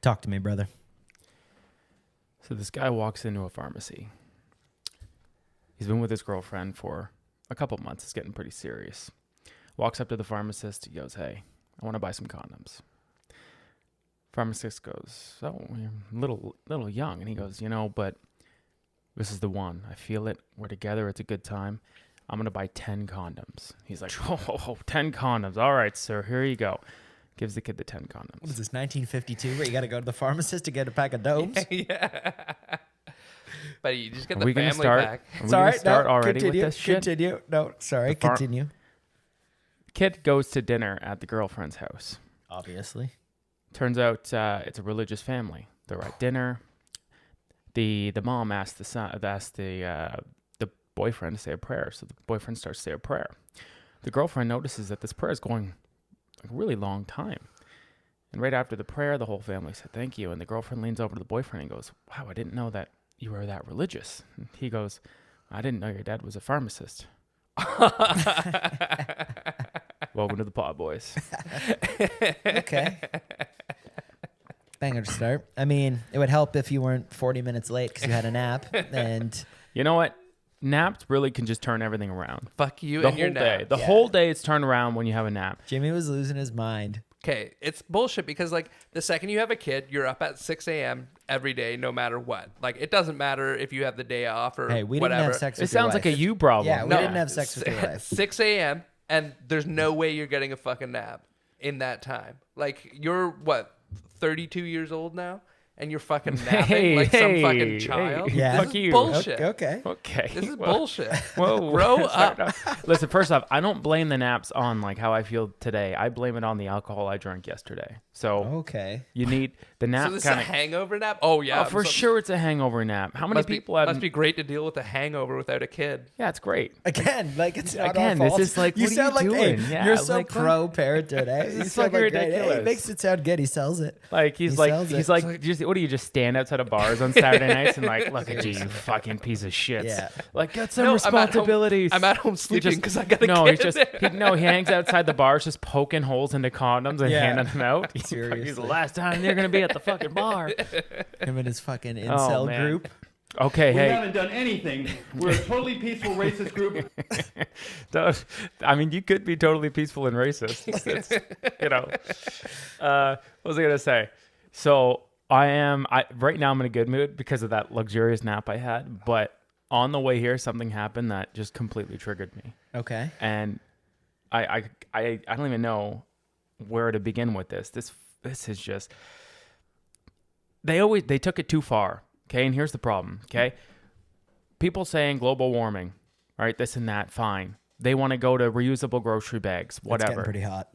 Talk to me, brother. So this guy walks into a pharmacy. He's been with his girlfriend for a couple months. It's getting pretty serious. Walks up to the pharmacist. He goes, "Hey, I want to buy some condoms." Pharmacist goes, "Oh, you're a little young." And he goes, "But this is the one. I feel it. We're together. It's a good time. I'm going to buy 10 condoms." He's like, "Oh, 10 condoms. All right, sir. Here you go." Gives the kid the 10 condoms. What is this, 1952, where you got to go to the pharmacist to get a pack of dopes? Yeah. But you just get the Are we family gonna start? pack. Are we gonna start already continue, with this shit? Continue. No, sorry, continue. Kid goes to dinner at the girlfriend's house. Obviously. Turns out it's a religious family. They're at dinner. The mom asked the boyfriend to say a prayer, so the boyfriend starts to say a prayer. The girlfriend notices that this prayer is going a really long time. And right after the prayer, the whole family said thank you. And the girlfriend leans over to the boyfriend and goes, "Wow, I didn't know that you were that religious." And he goes, "I didn't know your dad was a pharmacist." Welcome to the pod, boys. Okay. Banger to start. I mean, it would help if you weren't 40 minutes late because you had a nap. And you know what? Naps really can just turn everything around. Fuck you the and your whole day. nap. The whole day it's turned around when you have a nap. Jimmy was losing his mind. Okay, it's bullshit because like the second you have a kid, you're up at 6 a.m. every day, no matter what. Like it doesn't matter if you have the day off or Hey, we whatever. didn't have sex with It sounds your like a wife. you problem. Yeah, we didn't have sex with your wife. 6 a.m. and there's no way you're getting a fucking nap in that time. Like you're what, 32 years old now? And you're fucking napping like some fucking child. Yeah. This Fuck is you. bullshit. Okay. This is Well, bullshit. Whoa, Grow up. Listen, first off, I don't blame the naps on like how I feel today. I blame it on the alcohol I drank yesterday. So Okay. you need the nap. So this is a hangover nap? Oh yeah. Oh, for sure, it's a hangover nap. How many people have? Must be great to deal with a hangover without a kid. Yeah, it's great. Again, like it's not Again, our this fault. is like, you what are sound you like, doing? Hey, Yeah, you're so like, pro parenthood, eh? You It's sound fucking like great. Hey, ridiculous. it makes it sound good. He sells it. Like he's He like sells he's it. like just what do you just stand outside of bars on Saturday nights and like look at you fucking piece of shit. Yeah. Like get some No, responsibilities. I'm at home sleeping because I got a no, kid. he hangs outside the bars just poking holes into condoms and Yeah. handing them out. He's Seriously. the last time they're gonna be at the fucking bar. Him and his fucking incel man. group. Okay, We hey. haven't done anything. We're a totally peaceful racist group. I mean, you could be totally peaceful and racist. It's, what was I gonna say? So right now I'm in a good mood because of that luxurious nap I had. But on the way here, something happened that just completely triggered me, Okay. and I don't even know where to begin with this. This is just they took it too far. Okay, and here's the problem. Okay, people saying global warming, right? This and that, fine. They want to go to reusable grocery bags, whatever. It's getting pretty hot.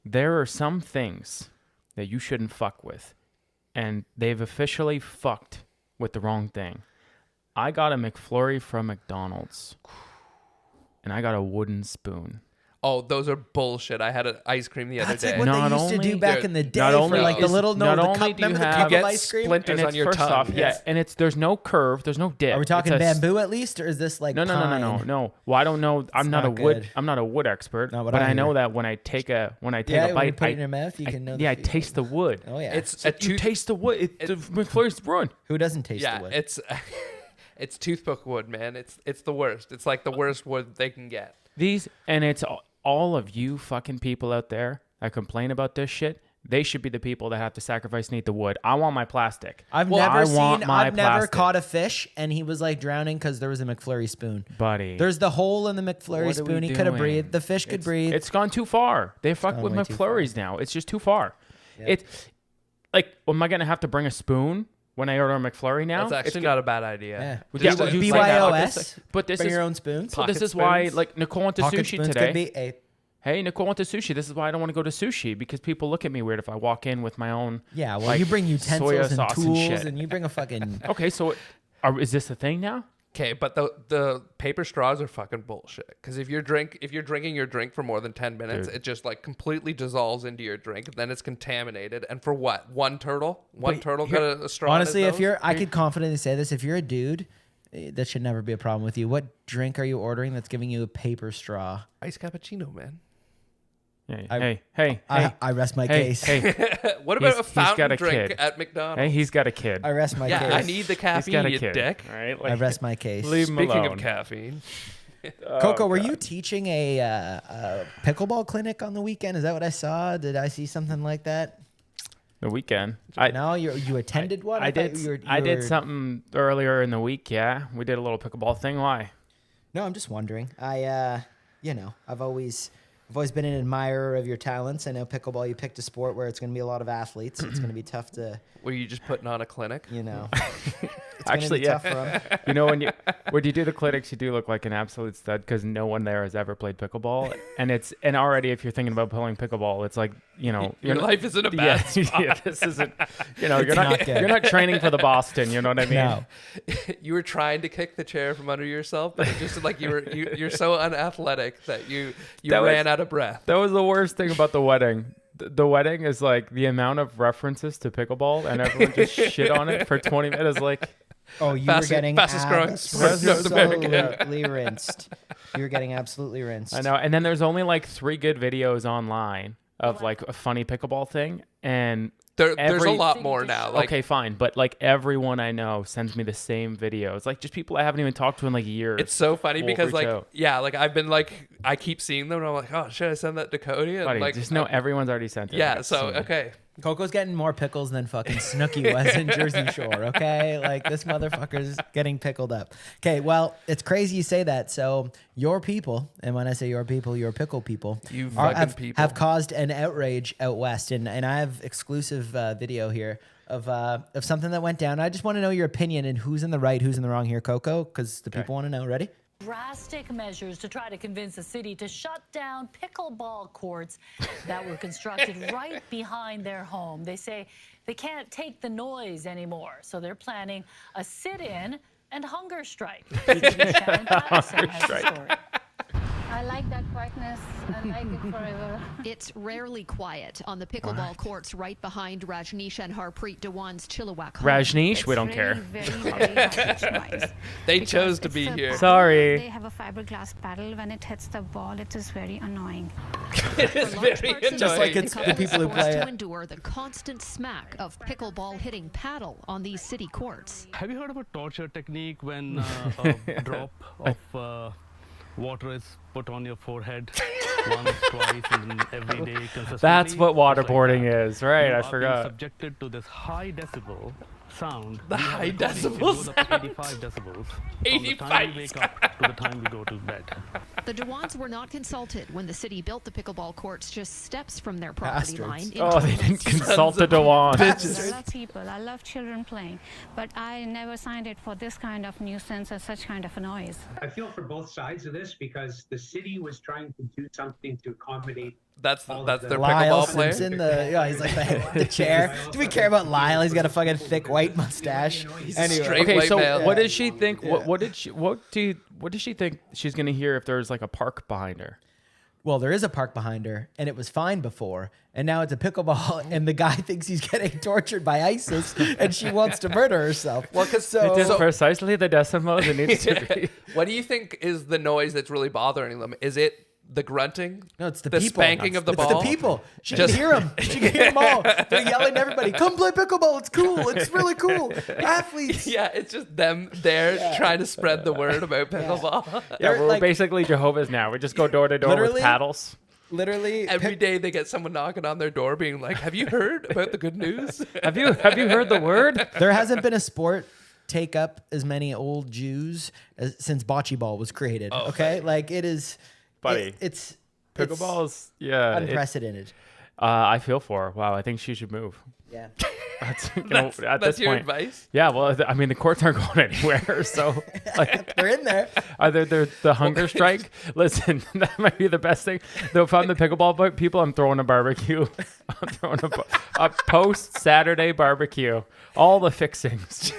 There are some things that you shouldn't fuck with, and they've officially fucked with the wrong thing. I got a McFlurry from McDonald's, and I got a wooden spoon. Oh, those are bullshit. I had an ice cream the other That's day. like what Not they used to only- do back in the day not for only like the is- little not the only cup. do you Remember the have- cup You of get ice cream? splinters And on it's your first tongue. off, yeah, and there's no curve, there's no dip. Are we talking It's a- bamboo at least, or is this like No. Well, I don't know. I'm not not a wood. good. I'm not a wood expert, Not what but I I know hear. that when I take a Yeah, bite, when you put it in I, your mouth, you can know. I the taste the wood. Oh yeah. It's So you taste the wood. The McFlurry's ruined. Who doesn't taste yeah, the wood? it's toothpick wood, man. It's the worst. It's like the worst wood they can get. It's all of you fucking people out there that complain about this shit. They should be the people that have to sacrifice and eat the wood. I want my plastic. I've I want my I've never plastic. caught a fish and he was like drowning because there was a McFlurry spoon. Buddy. There's the hole in the McFlurry What are we spoon. He could have doing? breathed. The fish could breathe. It's gone too far. They fuck gone with way too McFlurries now. It's just too far. It's like, am I gonna have to bring a spoon when I order a McFlurry now? That's actually not a bad idea. yeah. Well, Just yeah, to well, use BYOS. But this Bring is your own spoons. so this Pocket is why spoons. like Nicole went to Pocket sushi spoons today. could be a Hey, Nicole went to sushi. This is why I don't want to go to sushi because people look at me weird if I walk in with my own. yeah. Well, like, you bring soy utensils and sauce and tools, shit. and you bring a fucking. Okay, so is this a thing now? Okay, but the paper straws are fucking bullshit. Because if you're drinking your drink for more than 10 minutes, Dude. it just like completely dissolves into your drink. And then it's contaminated. And for what? One turtle But got a straw. Honestly, in if his you're, nose? I could confidently say this: if you're a dude, that should never be a problem with you. What drink are you ordering that's giving you a paper straw? Iced cappuccino, man. Hey. I rest my case. Hey. What about He's a fountain got a drink kid. at McDonald's? Hey, he's got a kid. I rest my yeah, case. I need the He's got caffeine, a you kid. dick. Right? I rest my case. Leave him Speaking alone. of caffeine, Coco, were you teaching a pickleball clinic on the weekend? Is that what I saw? Did I see something like that? The weekend. No, you attended one. I thought did. you I did were- something earlier in the week. Yeah, we did a little pickleball thing. Why? No, I'm just wondering. I've always been an admirer of your talents. I know pickleball. You picked a sport where it's going to be a lot of athletes. It's going to be tough to, were you just putting on a clinic? It's Actually, gonna be tough for 'em. You know, when you do the clinics, you do look like an absolute stud because no one there has ever played pickleball, and already if you're thinking about playing pickleball, it's like your life is in a bad spot. Yeah, this isn't. You're not not good. you're not training for the Boston. You know what I mean? No. You were trying to kick the chair from under yourself, but it just like you're so unathletic that you ran out of breath. That was the worst thing about the wedding. The wedding is like the amount of references to pickleball, and everyone just shit on it for 20 minutes. Like, Oh, you Fastest- were getting fastest growing sport in North America. absolutely rinsed. You were getting absolutely rinsed. I know. And then there's only like 3 good videos online of like a funny pickleball thing, and There's a every- lot more now. Like, okay, fine, but like everyone I know sends me the same videos. Like just people I haven't even talked to in like years. it's so funny will because reach like out. like I've been like I keep seeing them and I'm like, oh, should I send that to Cody? And Buddy, like just know everyone's already sent it. yeah. Like, So okay, Coco's getting more pickles than fucking Snooki was in Jersey Shore, okay? Like, this motherfucker's getting pickled up. Okay, well, it's crazy you say that. So, your people, and when I say your people, your pickle people, You fucking people. have caused an outrage out west. And I have exclusive video here of something that went down. I just want to know your opinion and who's in the right, who's in the wrong here, Coco, because the people want to know. Ready? Drastic measures to try to convince the city to shut down pickleball courts that were constructed right behind their home. They say they can't take the noise anymore, so they're planning a sit-in and hunger strike. Shannon Patterson has the story. I like that quietness. I like it forever. It's rarely quiet on the pickleball courts right behind Rajneesh and Harpreet Dewan's Chilliwack home. Rajneesh, we don't care. Very noise. they Because chose to it's be a here. paddle. Sorry. They have a fiberglass paddle. When it hits the ball, it is very annoying. It is For large very parts of annoying. Just like it's couple the people who is forced play to it. endure the constant smack of pickleball hitting paddle on these city courts. Have you heard of a torture technique when a drop of water is put on your forehead once, twice, and every day consistently? That's what Just like waterboarding that. is, right? You I are being forgot. subjected to this high decibel sound. The We have high recordings, it decibel goes up to 85 decibels. From the time we wake up to the time we go to bed. The Dewans were not consulted when the city built the pickleball courts just steps from their property Bastards. line. in Oh, they Twilight. didn't consult the Dewan. I love people. I love children playing. But I never signed it for this kind of nuisance and such kind of a noise. I feel for both sides of this because the city was trying to do something to accommodate. That's their Lyle pickleball player. Simpson, he's like the chair. Do we care about Lyle? He's got a fucking thick white mustache. Anyway. straight Okay, white so male. what does she think? Yeah. What does she think she's gonna hear if there's like a park behind her? Well, there is a park behind her, and it was fine before, and now it's a pickleball, and the guy thinks he's getting tortured by ISIS, and she wants to murder herself. Well, 'cause It is So- precisely the decimals it needs to be. What do you think is the noise that's really bothering them? Is it the grunting? No, it's the the people. spanking of the It's ball. the people. She Just- can hear them. She can hear them all. They're yelling to everybody, come play pickleball. It's cool. It's really cool. Athletes. Yeah, it's just them there trying to spread the word about pickleball. Yeah, They're we're like- basically Jehovah's now. We just go door to door with Literally? paddles. Literally. Every day they get someone knocking on their door being like, have you heard about the good news? Have you heard the word? There hasn't been a sport take up as many old Jews since bocce ball was created. Oh, okay? Like, it is. Buddy. It's Pickleball's unprecedented. I feel for her. Wow, I think she should move. Yeah. That's, at That's this your point. advice? Yeah, well, I mean, the courts aren't going anywhere. So, like, They're in there. either the hunger strike. Listen, that might be the best thing. Though, if I'm the pickleball people, I'm throwing a barbecue. I'm throwing a post Saturday barbecue. All the fixings.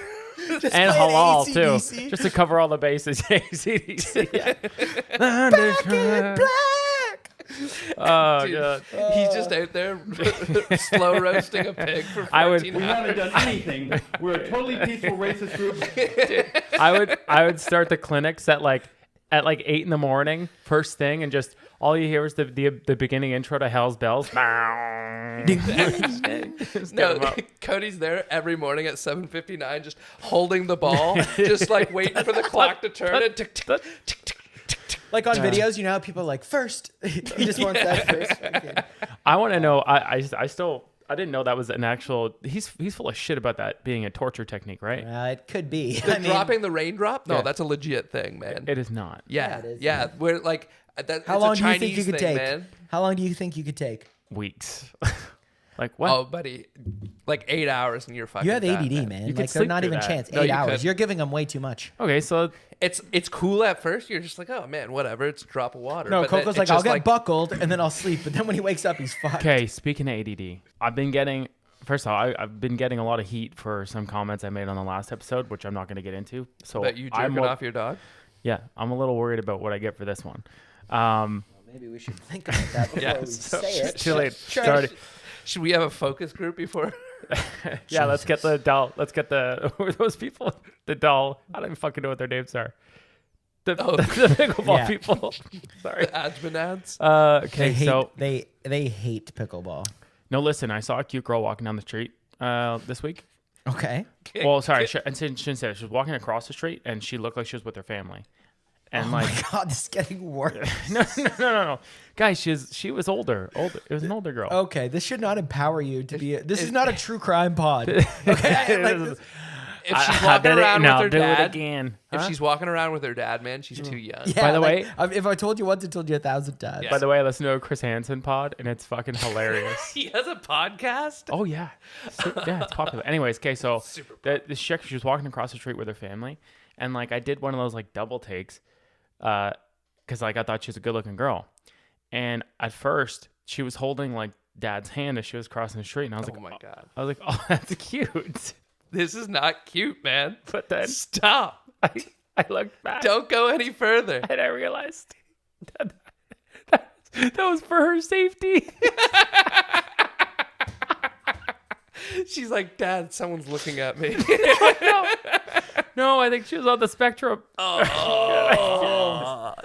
Just And playing halal AC/DC. too, just to cover all the bases. AC/DC. Back in black. Oh Dude, god. he's just out there slow roasting a pig for 14 I would- We haven't done anything. We're a totally peaceful racist group. I would start the clinics at like at like 8 a.m, first thing, and just all you hear is the beginning intro to Hell's Bells. No, Cody's there every morning at 7:59, just holding the ball, just like waiting for the clock to turn. And tick, tick, tick, tick, tick, tick. Like on videos, you know how people are like first. He just wants that first. Okay. I want to know. I didn't know that was an actual. He's full of shit about that being a torture technique, right? It could be. Dropping the raindrop? No, Yeah. that's a legit thing, man. It is not. Yeah, it is. yeah. We're like, How long it's do a you think you Chinese could thing, take? man. How long do you think you could take? Weeks. Like what? Oh, buddy, like 8 hours and you're fucking. You have done, ADD, man. man. You Like could they're sleep not through even that. chance. No, 8 you hours. could. You're giving them way too much. Okay, so It's cool at first. You're just like, oh man, whatever. It's a drop of water. No, But then Coco's it's like, I'll just get buckled and then I'll sleep. But then when he wakes up, he's fucked. okay. Speaking of ADD, I've been getting. First of all, I've been getting a lot of heat for some comments I made on the last episode, which I'm not going to get into. So But you I'm jerking off your dog? Yeah, I'm a little worried about what I get for this one. Maybe we should think about that before we say it. Too late. Sure. Started. Should we have a focus group before? Yeah, let's get the doll. Let's get the who are those people. The doll. I don't even fucking know what their names are. The pickleball Yeah. people. Sorry. Admin ads? Okay, so They hate pickleball. no, listen. I saw a cute girl walking down the street this week. Okay. Well, sorry, I shouldn't say that. She was walking across the street, and she looked like she was with her family. And Oh like, my God, this is getting worse. no, guys, she was older. It was an older girl. Okay, this should not empower you to be. This is not a true crime pod. Okay, like, If she's walking around with her do it dad, again. if she's walking around with her dad, man, she's too young. yeah, By the like, way- if I told you once, I told you 1,000 times. By the way, I listened to a Chris Hansen pod, and it's fucking hilarious. He has a podcast? Oh yeah, yeah, it's popular. Anyways, okay, so this chick, she was walking across the street with her family, and like I did one of those like double takes, because like I thought she was a good-looking girl, and at first she was holding like dad's hand as she was crossing the street, and I was Oh like, my God. I was like, oh, that's cute. This is not cute, man. But then Stop. I looked back, Don't go any further. and I realized that was for her safety. She's like, Dad, someone's looking at me. No, I think she was on the spectrum.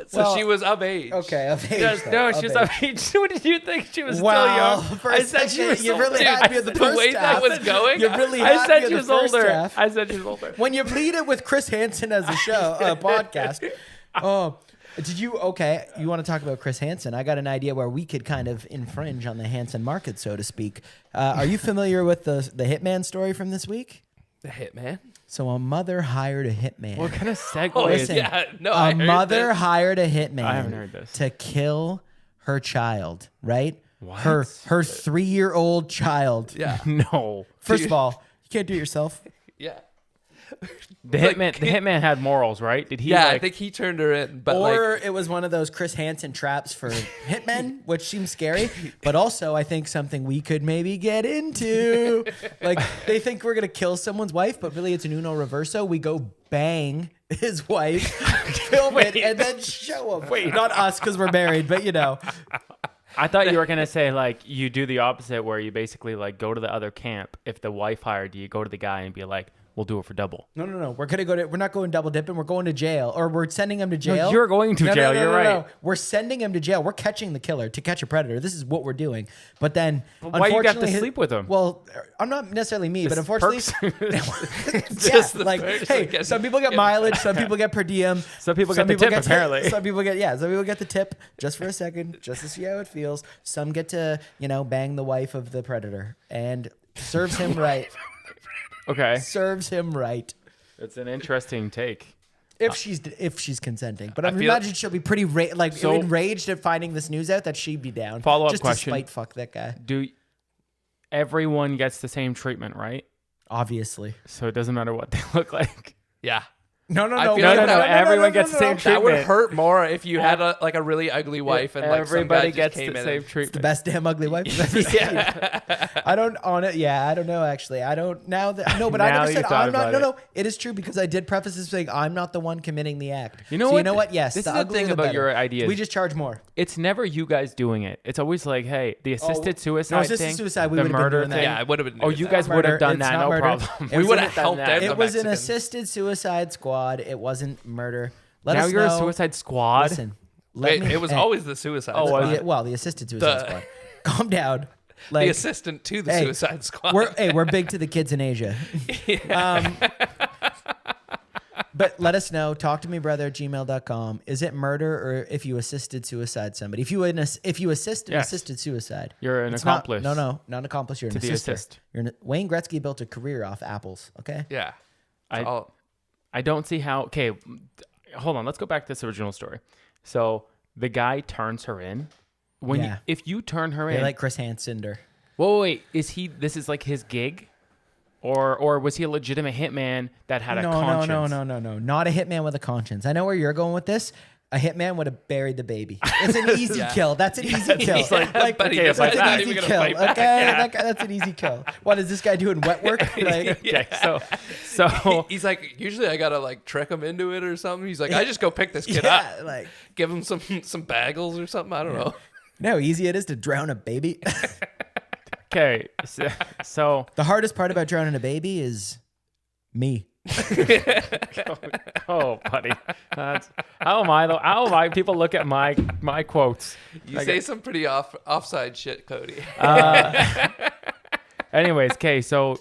So she was of age. Okay, of age, No, though, she was of of age. What did you think? She was Wow, still young. for I a said she second, was you older. really had me at the The first way half. that was going, You really I had said me she at was the first older. half. I said she was older. When you bleed it with Chris Hansen as a show, podcast. Oh, did you? Okay, you want to talk about Chris Hansen? I got an idea where we could kind of infringe on the Hansen market, so to speak. Are you familiar with the Hitman story from this week? The hitman? So a mother hired a hitman. What kind of segue Oh, is Listen, yeah. No, I a heard mother this. hired a hitman I haven't heard this. to kill her child, right? What? Her 3-year-old child. Yeah. No. First of all, you can't do it yourself. Yeah. The hitman had morals, right? Did he? Yeah, I like, think he turned her in. But Or like, it was one of those Chris Hansen traps for hitmen, which seems scary. But also, I think something we could maybe get into. Like, they think we're going to kill someone's wife, but really it's an Uno Reverso. We go bang his wife, film it, and then show him. Wait. Not us because we're married, but you know. I thought you were gonna say like you do the opposite, where you basically like go to the other camp. If the wife hired you, go to the guy and be like, "We'll do it for double." No. We're not going double dipping. We're going to jail, or we're sending him to jail. you're going to jail. You're right. We're sending him to jail. We're catching the killer to catch a predator. This is what we're doing. But then, why you got to unfortunately, sleep with him? Well, I'm not necessarily me, but Just unfortunately, Just the like, perks hey, of getting- some people get mileage, some people get per diem, Some people get the tip, apparently. Some people get the tip just for a second, just to see how it feels. Some get to bang the wife of the predator, and serves him right. Okay, Serves him right. it's an interesting take. If she's consenting, but I feel- imagine she'll be pretty So- enraged at finding this news out that she'd be down. Follow-up just question. to spite fuck that guy. Do everyone gets the same treatment, right? Obviously, So it doesn't matter what they look like. yeah. no. I feel No, like no, no. that- Everyone gets the same That would treatment. hurt more if you had a really ugly wife and like Everybody some guy gets just came the in same and- treatment. the best damn ugly wife. I've ever seen. I don't on it. Yeah, I don't know. Actually, I don't now. No, but I Now never you said thought I'm not. about No. It is true because I did preface this saying I'm not the one committing the act. You know so what? You know what? Yes. This the is the uglier thing the about better. your ideas. We just charge more. It's never you guys doing it. It's always like, hey, the assisted suicide No, assisted thing, suicide, we the would've been murder doing that. thing. Yeah, I would have been. Oh, doing you that. guys would have done It's that, not no murder. problem. It We was would an- have helped that. out the It was an Mexicans. assisted suicide squad. It wasn't murder. Let now us you're know. a Suicide Squad. Listen, Wait, it was always the Suicide Oh, Squad. was it? well, the assisted Suicide Squad. Calm down. The assistant to the Suicide Squad. We're big to the kids in Asia. But let us know. Talk to me, brother, gmail.com. Is it murder or if you assisted suicide somebody? If you assist an assisted suicide, You're an it's accomplice. Not an accomplice. You're an To the assister. assist. Wayne Gretzky built a career off apples. Okay. Yeah. I don't see how. Okay, hold on. Let's go back to this original story. So the guy turns her in. If you turn her in, like Chris Hansen. Wait. This is like his gig, or was he a legitimate hitman that had a conscience? No. Not a hitman with a conscience. I know where you're going with this. A hitman would have buried the baby. It's an easy kill. That's an easy kill. He's like, buddy, that's not an even easy gonna kill. fight Okay, back. that's an easy kill. What is this guy doing? Wet work? Like, Okay, so he's like, usually I gotta like trick him into it or something. He's like, I just go pick this kid yeah, up, like give him some bagels or something. I don't know. you know how easy it is to drown a baby. okay, so The hardest part about drowning a baby is me. oh, buddy, how am I though? How am I? People look at my quotes. You say some pretty offside shit, Cody. Anyways, okay, so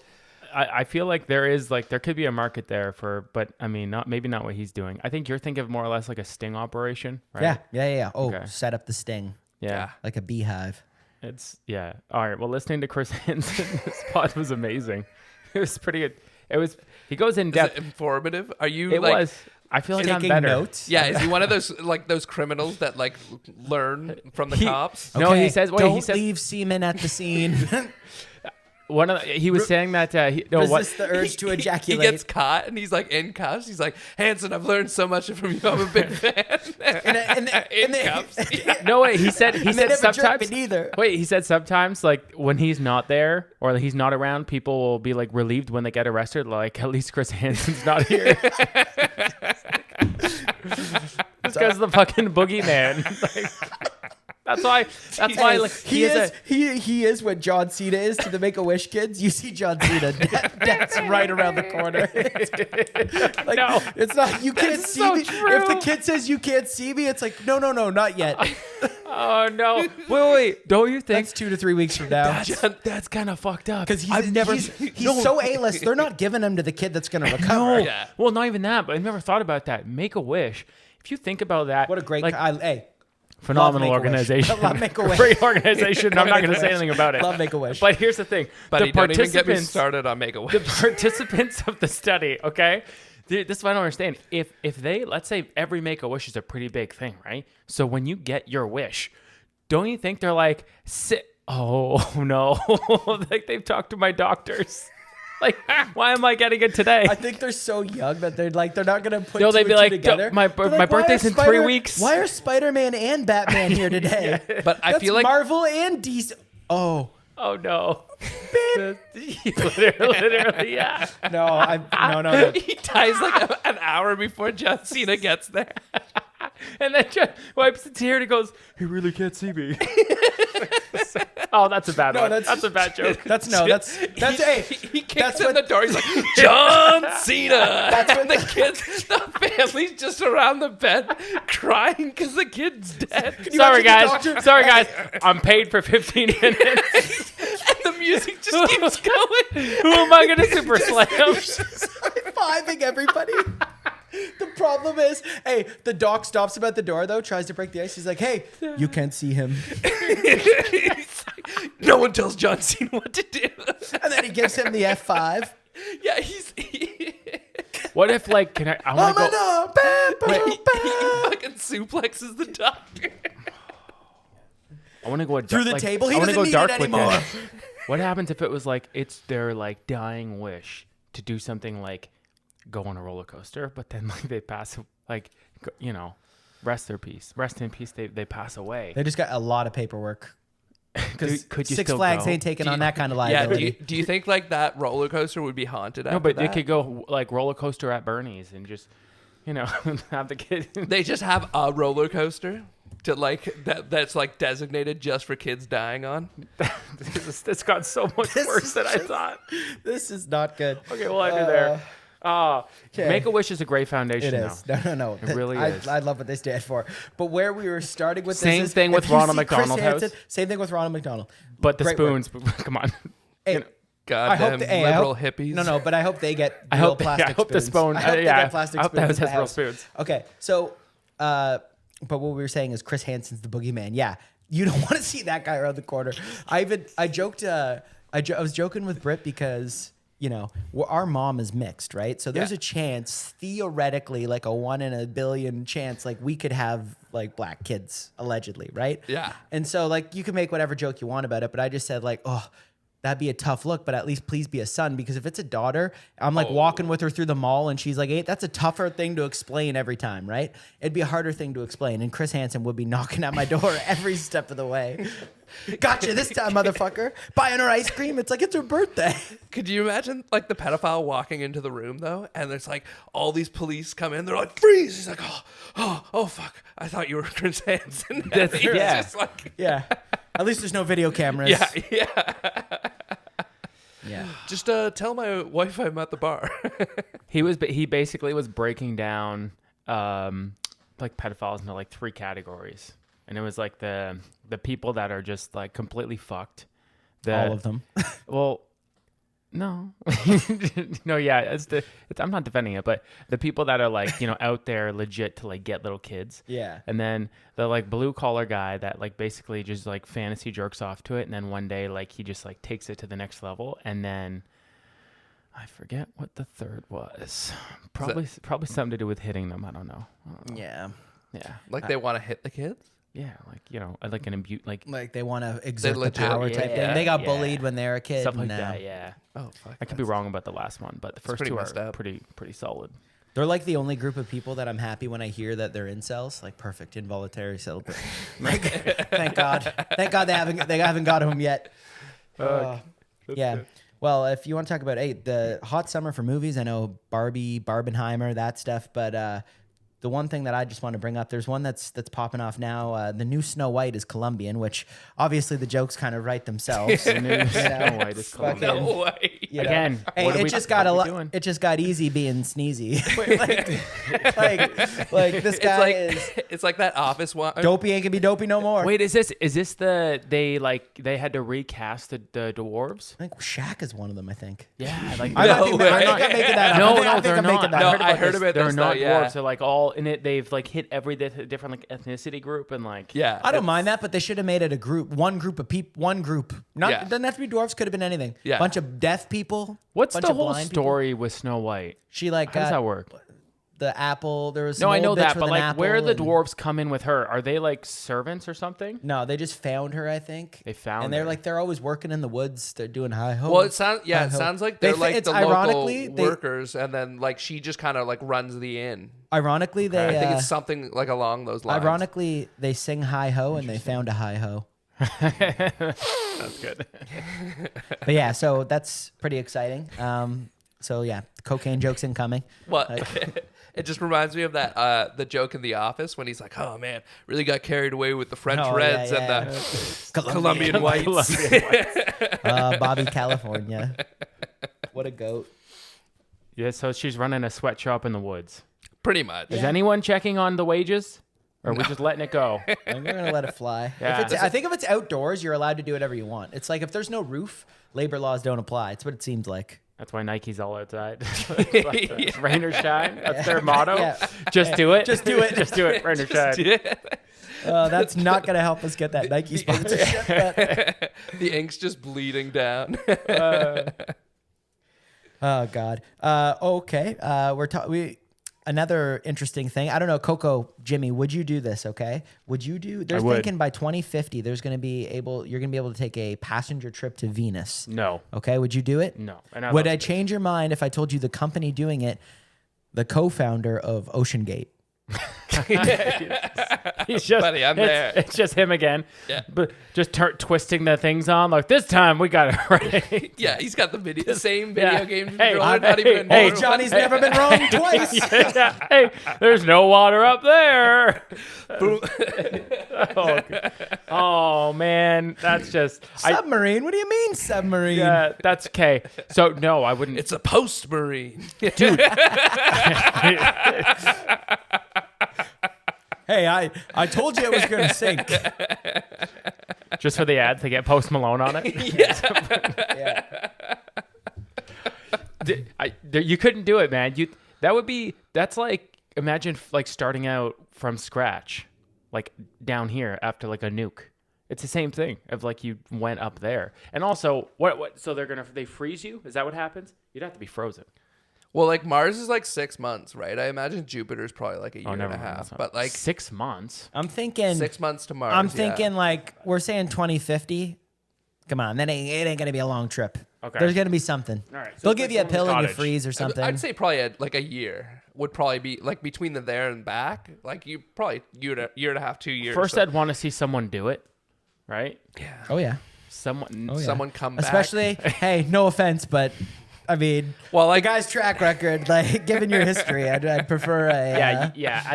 I feel like there could be a market there but I mean, maybe not what he's doing. I think you're thinking of more or less like a sting operation, right? Yeah. Oh, Okay. set up the sting Yeah. like a beehive. All right. Well, listening to Chris Hansen, this pod was amazing. It was pretty good. He goes in depth. Is it informative? Are you It like, was. I feel like I'm Taking better. notes. yeah, is he one of those criminals that like learn from the cops? No, he says. Wait, don't leave semen at the scene. He was saying that. Resist the urge to He ejaculate. gets caught and he's like in cuffs. He's like, Hanson, I've learned so much from you. I'm a big fan. in cuffs. No, wait. He said sometimes. Either. Wait, he said sometimes like when he's not there or he's not around, people will be like relieved when they get arrested. Like at least Chris Hansen's not here. It's because the fucking boogeyman. That's why. Like, he is what John Cena is to the Make-A-Wish kids. You see John Cena, that's right around the corner. Like, no, it's not. You can't see so me. true. If the kid says you can't see me, it's like no, not yet. Oh no! Wait! Don't you think That's 2 to 3 weeks from now? that's kind of fucked up? Because he's so A-list. They're not giving him to the kid that's going to recover. No. Yeah. Well, not even that. But I've never thought about that. Make-A-Wish. If you think about that, What a great phenomenal love Make-A-Wish. organization. Love Make-A-Wish. Great organization. I'm not going to say anything about it. Love Make-A-Wish. But here's the thing: Buddy, the don't even get me participants, started on Make-A-Wish. the participants of the study. Okay, this is what I don't understand. If they, let's say, every Make-A-Wish is a pretty big thing, right? So when you get your wish, don't you think they're like, oh no, like they've talked to my doctors. Like, why am I getting it today? I think they're so young that they're not going to put No, two they'd and be two like, together. my They're like, birthday's why are in 3 weeks. Why are Spider-Man and Batman here today? But I That's feel like Marvel and DC. Oh no. literally, yeah. No. he dies like an hour before John Cena gets there. And then John wipes a tear and he goes, he really can't see me. Oh, that's a bad one. That's a bad joke. He kicks in the door. He's like, John Cena. And the family's just around the bed crying because the kid's dead. Sorry, guys. I'm paid for 15 minutes. And the music just keeps going. Who am I going to super slam? high-fiving everybody. The problem is, hey, the doc stops him at the door, though, tries to break the ice. He's like, hey, you can't see him. No one tells John Cena what to do. And then he gives him the F5. Yeah, What if, like, I want to go... He fucking suplexes the doctor. I want to go through the table. He I want to doesn't go need dark it with anymore. it. What happens if it was like it's their like dying wish to do something like go on a roller coaster, but then like they pass, like rest in peace. They pass away. They just got a lot of paperwork. Because Could you Six still Flags go? ain't taking on that kind of liability. Yeah. Do you think like that roller coaster would be haunted? No, after but that? they could go like roller coaster at Bernie's and just have the kid. They just have a roller coaster to like that's like designated just for kids dying on. This got so much worse than I thought. This is not good. Okay, we'll end it there. Make-A-Wish is a great foundation. It is. No. It really is. I love what they stand for. But where we were starting with Same this is, thing with if you Ronald see Chris McDonald House. Hansen, same thing with Ronald McDonald. But the Great work. spoons, come on. Hey, You know, Goddamn liberal hippies. No, but I hope they get I hope plastic I hope the spoons. spoon. I hope they get plastic I hope spoons that in has the real house. spoons. Okay, so, but what we were saying is Chris Hansen's the boogeyman. Yeah, you don't want to see that guy around the corner. I joked. I was joking with Britt because our mom is mixed, right? So there's a chance, theoretically, like a 1 in a billion chance, like we could have like black kids allegedly, right? Yeah. And so like you can make whatever joke you want about it, but I just said like, oh, that'd be a tough look, but at least please be a son, because if it's a daughter, I'm like walking with her through the mall and she's like 8, that's a tougher thing to explain every time, right? It'd be a harder thing to explain. And Chris Hansen would be knocking at my door every step of the way. Gotcha this time, motherfucker. Buying her ice cream. It's like it's her birthday. Could you imagine like the pedophile walking into the room though, and there's like all these police come in, they're like, freeze. He's like, oh fuck, I thought you were Chris Hansen. That's- He's yeah. just like, Yeah. At least there's no video cameras. Yeah. Just tell my wife I'm at the bar. He basically was breaking down like pedophiles into like 3 categories, and it was like the people that are just like completely fucked. All of them. Well, no, no, yeah, I'm not defending it, but the people that are like out there legit to like get little kids. Yeah. And then the like blue collar guy that like basically just like fantasy jerks off to it, and then one day like he just like takes it to the next level, and then I forget what the third was. Probably something to do with hitting them. I don't know. Yeah. Yeah. Like they want to hit the kids? Yeah, like an imbue, like they want to exert the legit- power type yeah, thing. They got yeah. bullied when they were a kid. stuff like and that. Yeah. Oh fuck. I could be wrong about the last one, but the first pretty 2 messed are up. pretty solid. They're like the only group of people that I'm happy when I hear that they're incels. Like perfect involuntary celibate. Like, thank God they haven't got him yet. Yeah. Well, if you want to talk about the hot summer for movies, I know Barbie, Barbenheimer, that stuff, but the one thing that I just want to bring up, there's one that's popping off now. The new Snow White is Colombian, which obviously the jokes kind of write themselves. The new Snow White is Colombian. No way. Again, Hey, what are it we- just what got are we a doing? it just got easy being sneezy. like this It's guy like is it's like that office one. dopey, ain't gonna be dopey no more. Wait, is this they had to recast the dwarves? I think Shaq is one of them. I think. Yeah, like I'm No not way. making that up. No, I think they're I'm making not. that No, up. I heard about They're this, not though, yeah. dwarves. They're like all in it. They've like hit every different like ethnicity group and like Yeah. I don't mind that, but they should have made it a group, one group of people, one group. Not Yeah. it doesn't have to be dwarves. Could have been anything. Yeah. Bunch of deaf people. What's bunch the of whole blind people. story with Snow White? She like How does got that work? the apple. There was No, some I know old bitch that, with but an like, apple where the and- dwarves come in with her? Are they like servants or something? No, they just found her. I think They found and they're her. like they're always working in the woods. They're doing high ho. Well, it sounds Hi-ho. sounds like They they're fi- like it's the local ironically, they- workers, and then like she just kind of like runs the inn. Ironically, they I think it's something like along those lines. ironically they sing hi ho and they found a hi ho. That's good. But yeah, so that's pretty exciting. So yeah, cocaine jokes incoming. What? It just reminds me of that the joke in The Office when he's like, "Oh man, really got carried away with the French Oh, Reds yeah, and yeah. the Colombian Whites." Bobby California. What a goat. Yeah, so she's running a sweatshop in the woods. Pretty much. Is anyone checking on the wages? Or are we just letting it go? I'm gonna let it fly. Yeah. I think if it's outdoors, you're allowed to do whatever you want. It's like if there's no roof, labor laws don't apply. It's what it seems like. That's why Nike's all outside. It's rain or shine. That's their motto. Yeah. Just do it. Just do it. Just do it. Rain or shine. That's not gonna help us get that Nike sponsorship. But, The ink's just bleeding down. oh God. Okay. Another interesting thing. I don't know, Coco, Jimmy, would you do this? Okay. Would you do? They're would. thinking by 2050, you're gonna be able to take a passenger trip to Venus. No. Okay. Would you do it? No. Would I change your mind if I told you the company doing it, the co-founder of OceanGate? He's just, Buddy, I'm there. It's just him again. Yeah. But just twisting the things on. Like, this time we got it right. Yeah, he's got the same video game controller. I'm- not even a Hey, normal Johnny's one. never been wrong twice. Hey, there's no water up there. Oh, man. That's just... Submarine? What do you mean submarine? Yeah, that's okay. So, no, I wouldn't... It's a post-marine. Hey, I told you it was going to sink. Just for the ads, they get Post Malone on it. Yeah. You couldn't do it, man. That's like, imagine like starting out from scratch, like down here after like a nuke. It's the same thing of like you went up there. And also, what? So they freeze you? Is that what happens? You'd have to be frozen. Well, like Mars is like 6 months, right? I imagine Jupiter's probably like a year and a half. But like 6 months. I'm thinking 6 months to Mars. I'm thinking like we're saying 2050. Come on, it ain't gonna be a long trip. Okay. There's gonna be something. All right, so They'll it's give like you a going to pill and you cottage. freeze or something. I'd say probably like a year would probably be like between the there and back. Like you probably year and a half, 2 years. First, so. I'd want to see someone do it, right? Oh yeah. Someone come back. Especially, hey, no offense, but I mean, well, like the guy's track record, like given your history, I'd prefer a.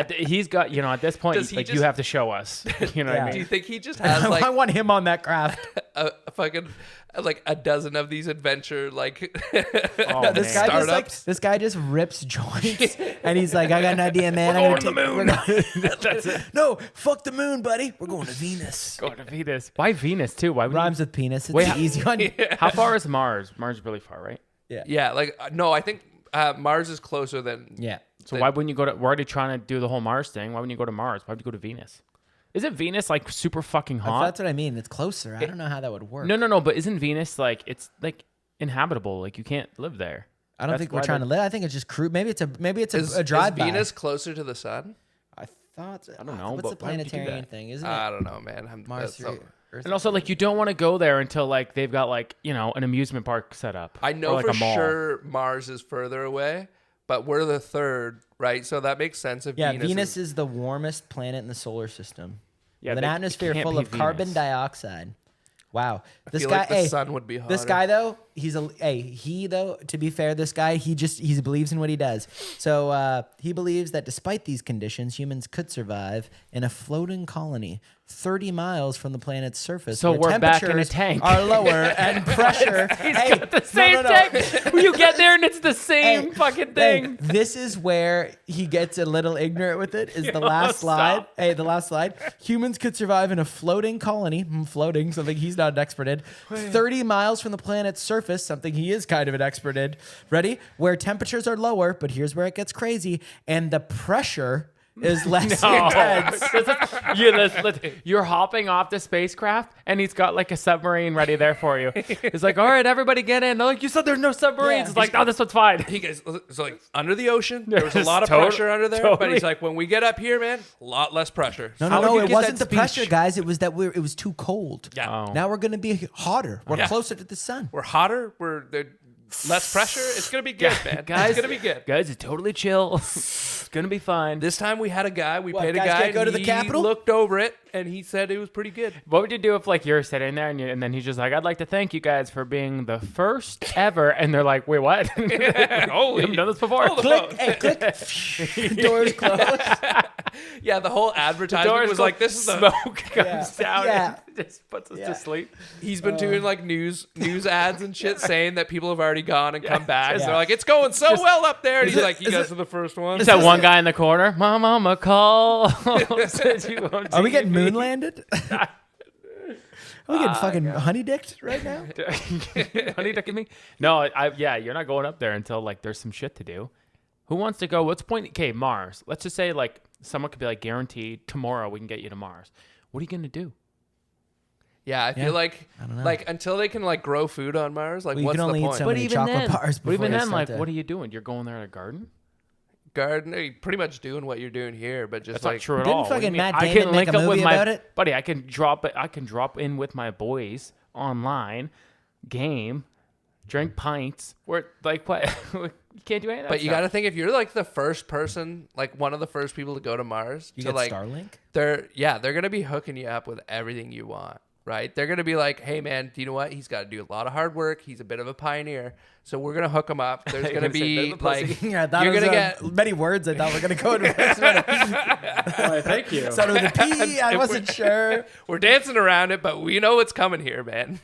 He's got, at this point, Does he like just- you have to show us. You know what I Do mean? you think he just has like I want him on that craft. a fucking like a dozen of these adventure like Oh, This man. guy just startups? this guy just rips joints, and he's like, "I got an idea, man. We're I'm going gonna to the take- moon." That's it. No, fuck the moon, buddy. We're going to Venus. Going to Venus. Why Venus too? Why would Rhymes with penis. It's Wait, the easy one. How far is Mars? Mars is really far, right? Yeah, like no, I think Mars is closer than Yeah. So why wouldn't you go to? We're already trying to do the whole Mars thing. Why wouldn't you go to Mars? Why would you go to Venus? Isn't Venus like super fucking hot? That's what I mean. It's closer. I don't know how that would work. No. But isn't Venus like it's like inhabitable? Like you can't live there. I don't That's think we're why trying to they- live. I think it's just crude. Maybe it's is a drive by. Venus closer to the sun? I thought. I don't know, What's the but why would you do planetarian that? thing? Isn't it I don't know, man. Mars? so- Earth? And also, like, you don't want to go there until like they've got like an amusement park set up. I know or, like, for a mall. sure Mars is further away, but we're the third, right? So that makes sense if Yeah, Venus, Venus is the warmest planet in the solar system. Yeah, with an they- atmosphere it can't full be of carbon Venus. dioxide. Wow. This feel guy, like the sun would be This hotter. guy though, to be fair, this guy, he believes in what he does. So he believes that despite these conditions, humans could survive in a floating colony 30 miles from the planet's surface. So where we're back in a temperatures tank. are lower and pressure. Hey, The same tank. You get there and it's the same Hey, fucking hey, thing. this is where he gets a little ignorant with it. Is the last stop. slide? Hey, the last slide. Humans could survive in a floating colony, floating, something he's not an expert in, 30 miles from the planet's surface, something he is kind of an expert in. Ready? Where temperatures are lower, but here's where it gets crazy, and the pressure is less intense. You're hopping off the spacecraft and he's got like a submarine ready there for you. He's like, all right, everybody get in. They're like, you said there's no submarines. Yeah. It's like, no, this one's fine. He goes, it's like under the ocean, there was a lot of Totally- pressure under there, but totally. he's like, when we get up here, man, a lot less pressure. No, How would you it get wasn't that the pressure, speech? guys. It was that it was too cold. Yeah. Oh. Now we're going to be hotter. We're Yeah. closer to the sun. We're hotter. Less pressure. It's gonna be good, man. Guys, It's gonna be good. Guys, it's totally chill. It's going to be fine. This time we had a guy. We What, paid a guys guy. can't go to and the he Capitol? Looked over it and he said it was pretty good. What would you do if like you're sitting there and then he's just like, I'd like to thank you guys for being the first ever. And they're like, wait, what? Holy, You haven't done this before. Click, hey, click. Doors closed. Yeah, the whole advertisement Doors was go- like, "This is the." smoke comes down Yeah. and just puts us Yeah. to sleep. He's been doing like news ads and shit, saying that people have already gone and come back. just- They're like, "It's going so well up there," and Is he's it- like, "You is guys it- are the first one." Just that one guy in the corner, Mama call. Said you on Are we getting TV. moon landed? Are we getting fucking honey dicked right now? Honey dicking me? No, yeah, you're not going up there until like there's some shit to do. Who wants to go? What's the point? Okay, Mars. Let's just say like someone could be like guaranteed tomorrow we can get you to Mars. What are you gonna do? Yeah, I feel like until they can like grow food on Mars, like Well, you what's can only the eat point? so many chocolate bars but before even you then, start like, to- what are you doing? You're going there at a garden? Garden, you're pretty much doing what you're doing here, but just That's like not true at Didn't all. What do you fucking mean? Matt I Damon can make link a up with movie my about it? buddy. I can drop in with my boys online game. drink pints. We're like, what? You can't do any of that But you stuff. got to think, if you're like the first person, like one of the first people to go to Mars, You to get like Starlink? they're going to be hooking you up with everything you want, right? They're going to be like, hey man, do you know what? He's got to do a lot of hard work. He's a bit of a pioneer. So we're going to hook him up. There's going to be like, Yeah, that you're was going to get, many words. I thought we were gonna go to. Thank you. Started with a P. I wasn't sure. we're dancing around it, but we know what's coming here, man.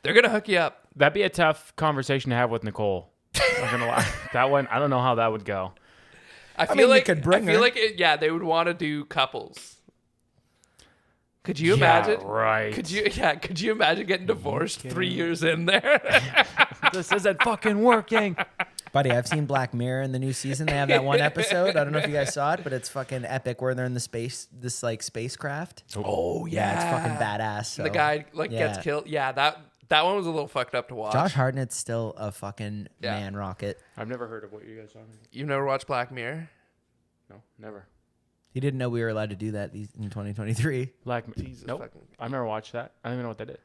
They're going to hook you up. That'd be a tough conversation to have with Nicole. I'm not gonna lie. That one, I don't know how that would go. I feel mean, you like could bring I feel her. like they would want to do couples. Could you Yeah, imagine? right. Could you imagine getting divorced 3 years in there? This isn't fucking working. Buddy, I've seen Black Mirror in the new season. They have that one episode. I don't know if you guys saw it, but it's fucking epic where they're in the this like spacecraft. Oh Yeah, it's fucking badass. So. The guy like yeah. gets killed. Yeah, that one was a little fucked up to watch. Josh Hartnett's still a fucking Yeah. man rocket. I've never heard of what you guys are. You've never watched Black Mirror? No, never. He didn't know we were allowed to do that in 2023. Jesus Nope. fucking. I've never watched that. I don't even know what that is.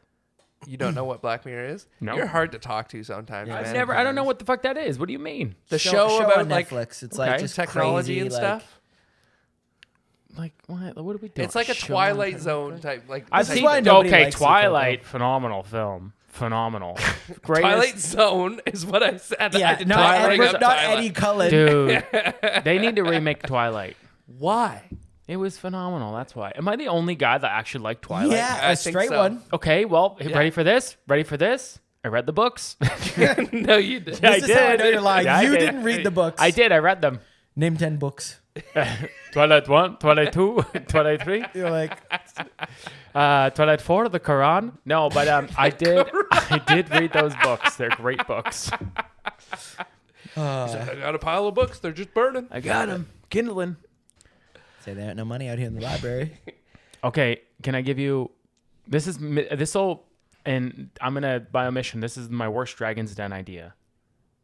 You don't know what Black Mirror is? No. You're hard to talk to sometimes, Yeah, man. I don't know what the fuck that is. What do you mean? The show about on like Netflix. It's okay. like just technology crazy, and stuff. Like what? What do we do? It's like a show on Twilight Netflix? Zone type. Like I've This is seen. why nobody Okay, likes you, Twilight, phenomenal film. Phenomenal. Greatest. Twilight Zone is what I said. Yeah, I did not, not bring Edward, up not Twilight. Eddie Cullen. Dude, they need to remake Twilight. Why? It was phenomenal. That's why. Am I the only guy that actually liked Twilight? Yeah, I a think straight so. one. Okay, well, Yeah. ready for this? Ready for this? I read the books. No, you did. This is how I know you're lying. Yeah, I You did. didn't read the books. I did. I read them. Name 10 books. Twilight 1, Twilight 2, Twilight 3, You're like, Twilight 4, the Quran. No, but I did read those books. They're great books. I got a pile of books. They're just burning. I got them. Kindling. say they ain't no money out here in the library. Okay, can I give you this'll and I'm gonna by omission, this is my worst Dragon's Den idea.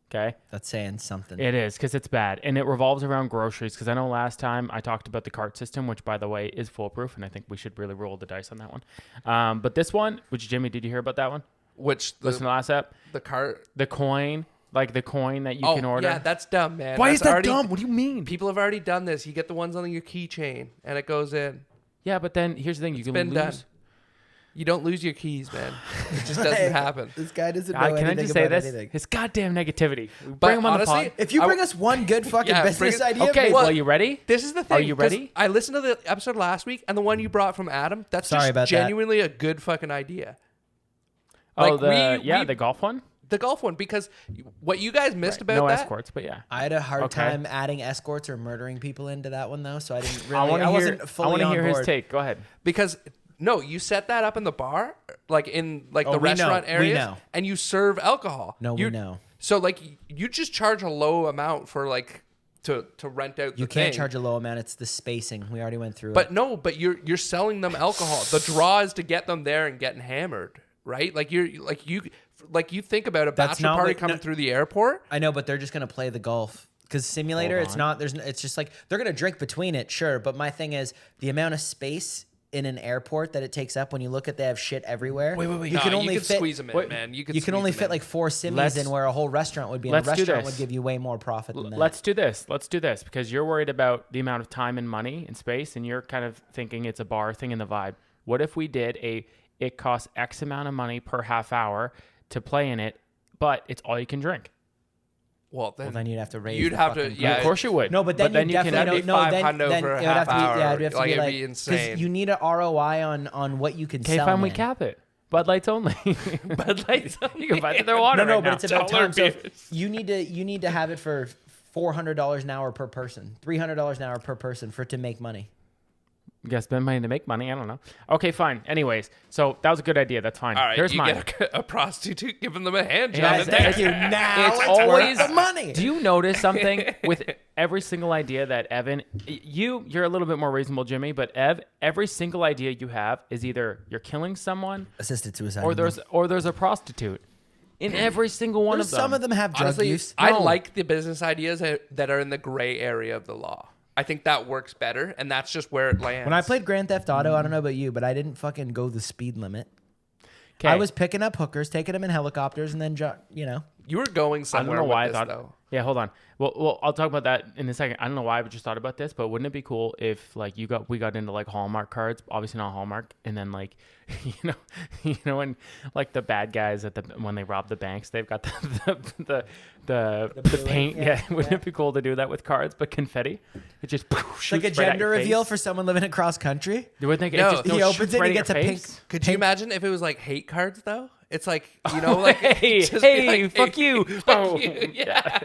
Okay? That's saying something. It is, because it's bad. And it revolves around groceries, because I know last time I talked about the cart system, which, by the way, is foolproof, and I think we should really roll the dice on that one. But this one, which, Jimmy, did you hear about that one? Which Listen to the last app? the cart. The coin, like the coin that you can order. Yeah, that's dumb, man. Why That's is that already- dumb? What do you mean? People have already done this. You get the ones on your keychain, and it goes in. Yeah, but then here's the thing. You It's can been lose. done. You don't lose your keys, man. It just doesn't happen. This guy doesn't know Can I anything just say about this? anything. His goddamn negativity. We But bring him on honestly, the pod. If you I bring w- us one good fucking Yeah, business bring it- idea, Okay, maybe- well, you ready? This is the thing. Are you 'cause ready? I listened to the episode last week, and the one you brought from Adam. That's Sorry just about that. genuinely a good fucking idea. Oh, Like, the golf one? The golf one, because what you guys missed about No that. escorts, but yeah. I had a hard Okay. time adding escorts or murdering people into that one though, so I didn't I really. want to hear. wasn't fully I want to on hear board. his take. Go ahead. Because no, you set that up in the bar, like in like Oh, the we know. restaurant We areas, know. and you serve alcohol. No, you we know. So like you just charge a low amount for like to rent out. You the can't thing. charge a low amount. It's the spacing. We already went through But it. no, but you're selling them alcohol. The draw is to get them there and getting hammered, right? Like you think about a That's bachelor not party what- coming no- through the airport. I know, but they're just gonna play the golf because simulator. Hold It's on. not. It's just like they're gonna drink between it, sure. But my thing is the amount of space in an airport that it takes up when you look at they have shit everywhere. Wait. You can only squeeze them in, Wait, man. You You can only fit like 4 simmies in where a whole restaurant would be. And a let's do restaurant this. would give you way more profit than that. Let's do this. Let's do this because you're worried about the amount of time and money and space, and you're kind of thinking it's a bar thing in the vibe. What if we did it costs X amount of money per half hour to play in it, but it's all you can drink? Well, then you'd have to raise. you'd the have to. fucking Yeah, of course you would. No, but then, you can definitely that'd don't. be No, then $500 for a it would half have to be. Yeah, hour. it'd have to Like, be it'd like be insane. you need an ROI on what you can Okay, sell. fine, we man. cap it. Bud Lights only. Bud Lights. You can buy their water. No, right but now. it's about Dollar time. So beers. you need to have it for $400 an hour per person, $300 an hour per person for it to make money. You gotta spend money to make money. I don't know. Okay, fine. Anyways, so that was a good idea. That's fine. All right, Here's you mine. get a prostitute giving them a hand job. Yes, in there. Thank you. Now It's it's always worth the money. Do you notice something with every single idea that Evan, you're a little bit more reasonable, Jimmy, but every single idea you have is either you're killing someone Assisted suicide. or there's a prostitute in every single one of them. Some of them have drug Honestly, use. I No. like the business ideas that are in the gray area of the law. I think that works better, and that's just where it lands. When I played Grand Theft Auto, I don't know about you, but I didn't fucking go the speed limit. I was picking up hookers, taking them in helicopters, and then, You were going somewhere with this, though. Yeah, hold on. Well, I'll talk about that in a second. I don't know why I just thought about this, but wouldn't it be cool if like we got into like Hallmark cards, obviously not Hallmark, and then like you know when like the bad guys when they rob the banks, they've got the paint. Yeah, wouldn't it be cool to do that with cards, but confetti? It just like a gender reveal for someone living across country. You would think No, he opens it, he gets a pink. Could you imagine if it was like hate cards though? It's like, like hey, like, fuck you. Fuck you. Yeah.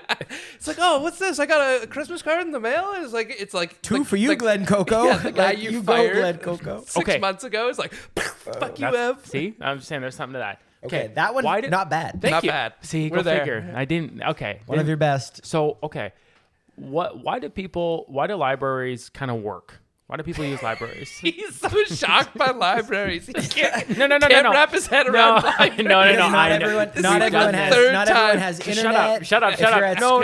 It's like, oh, what's this? I got a Christmas card in the mail. It's like two for you, Glenn Coco. Yeah, the guy like, you fired fired Glenn Coco. 6 months ago is like, fuck you, Ev. See, I'm just saying there's something to that. Okay, that one not bad. Not bad. See, We're go there. figure. I didn't. Okay, One of your best. So okay, why do libraries kind of work? Why do people use libraries? He's so shocked by libraries. He can't, No. can't wrap his head around libraries. No. Not everyone has internet. Shut up. No.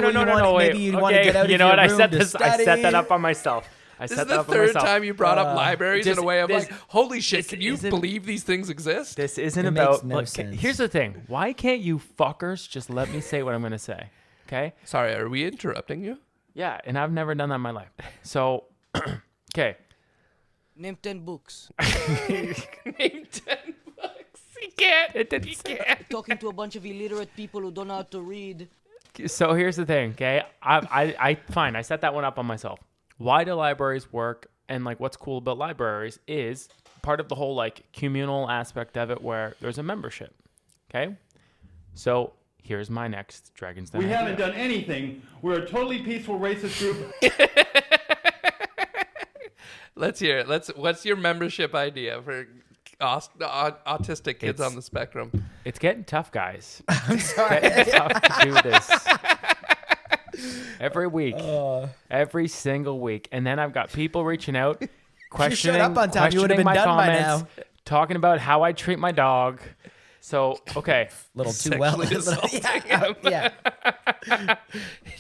Wait. Maybe you want to get out of your what? I room set to this. I set study. that up on myself. This is the third time you brought up libraries in a way of like, holy shit, can you believe these things exist? This isn't It about. makes no sense. Here's the thing. Why can't you fuckers just let me say what I'm going to say? Okay? Sorry, are we interrupting you? Yeah, and I've never done that in my life. So, okay. Name 10 books. Name 10 books. He can't. He can't. Talking to a bunch of illiterate people who don't know how to read. So here's the thing, okay? Fine. I set that one up on myself. Why do libraries work? And like, what's cool about libraries is part of the whole like communal aspect of it, where there's a membership. Okay. So here's my next Dragon's Den. We haven't done anything. We're a totally peaceful racist group. Let's hear it. What's your membership idea for autistic kids on the spectrum? It's getting tough, guys. I'm sorry. It's getting tough to do this every week, every single week, and then I've got people reaching out, questioning, up on time, you would have been my done by comments, now. talking about how I treat my dog. So okay, little too well. Yeah.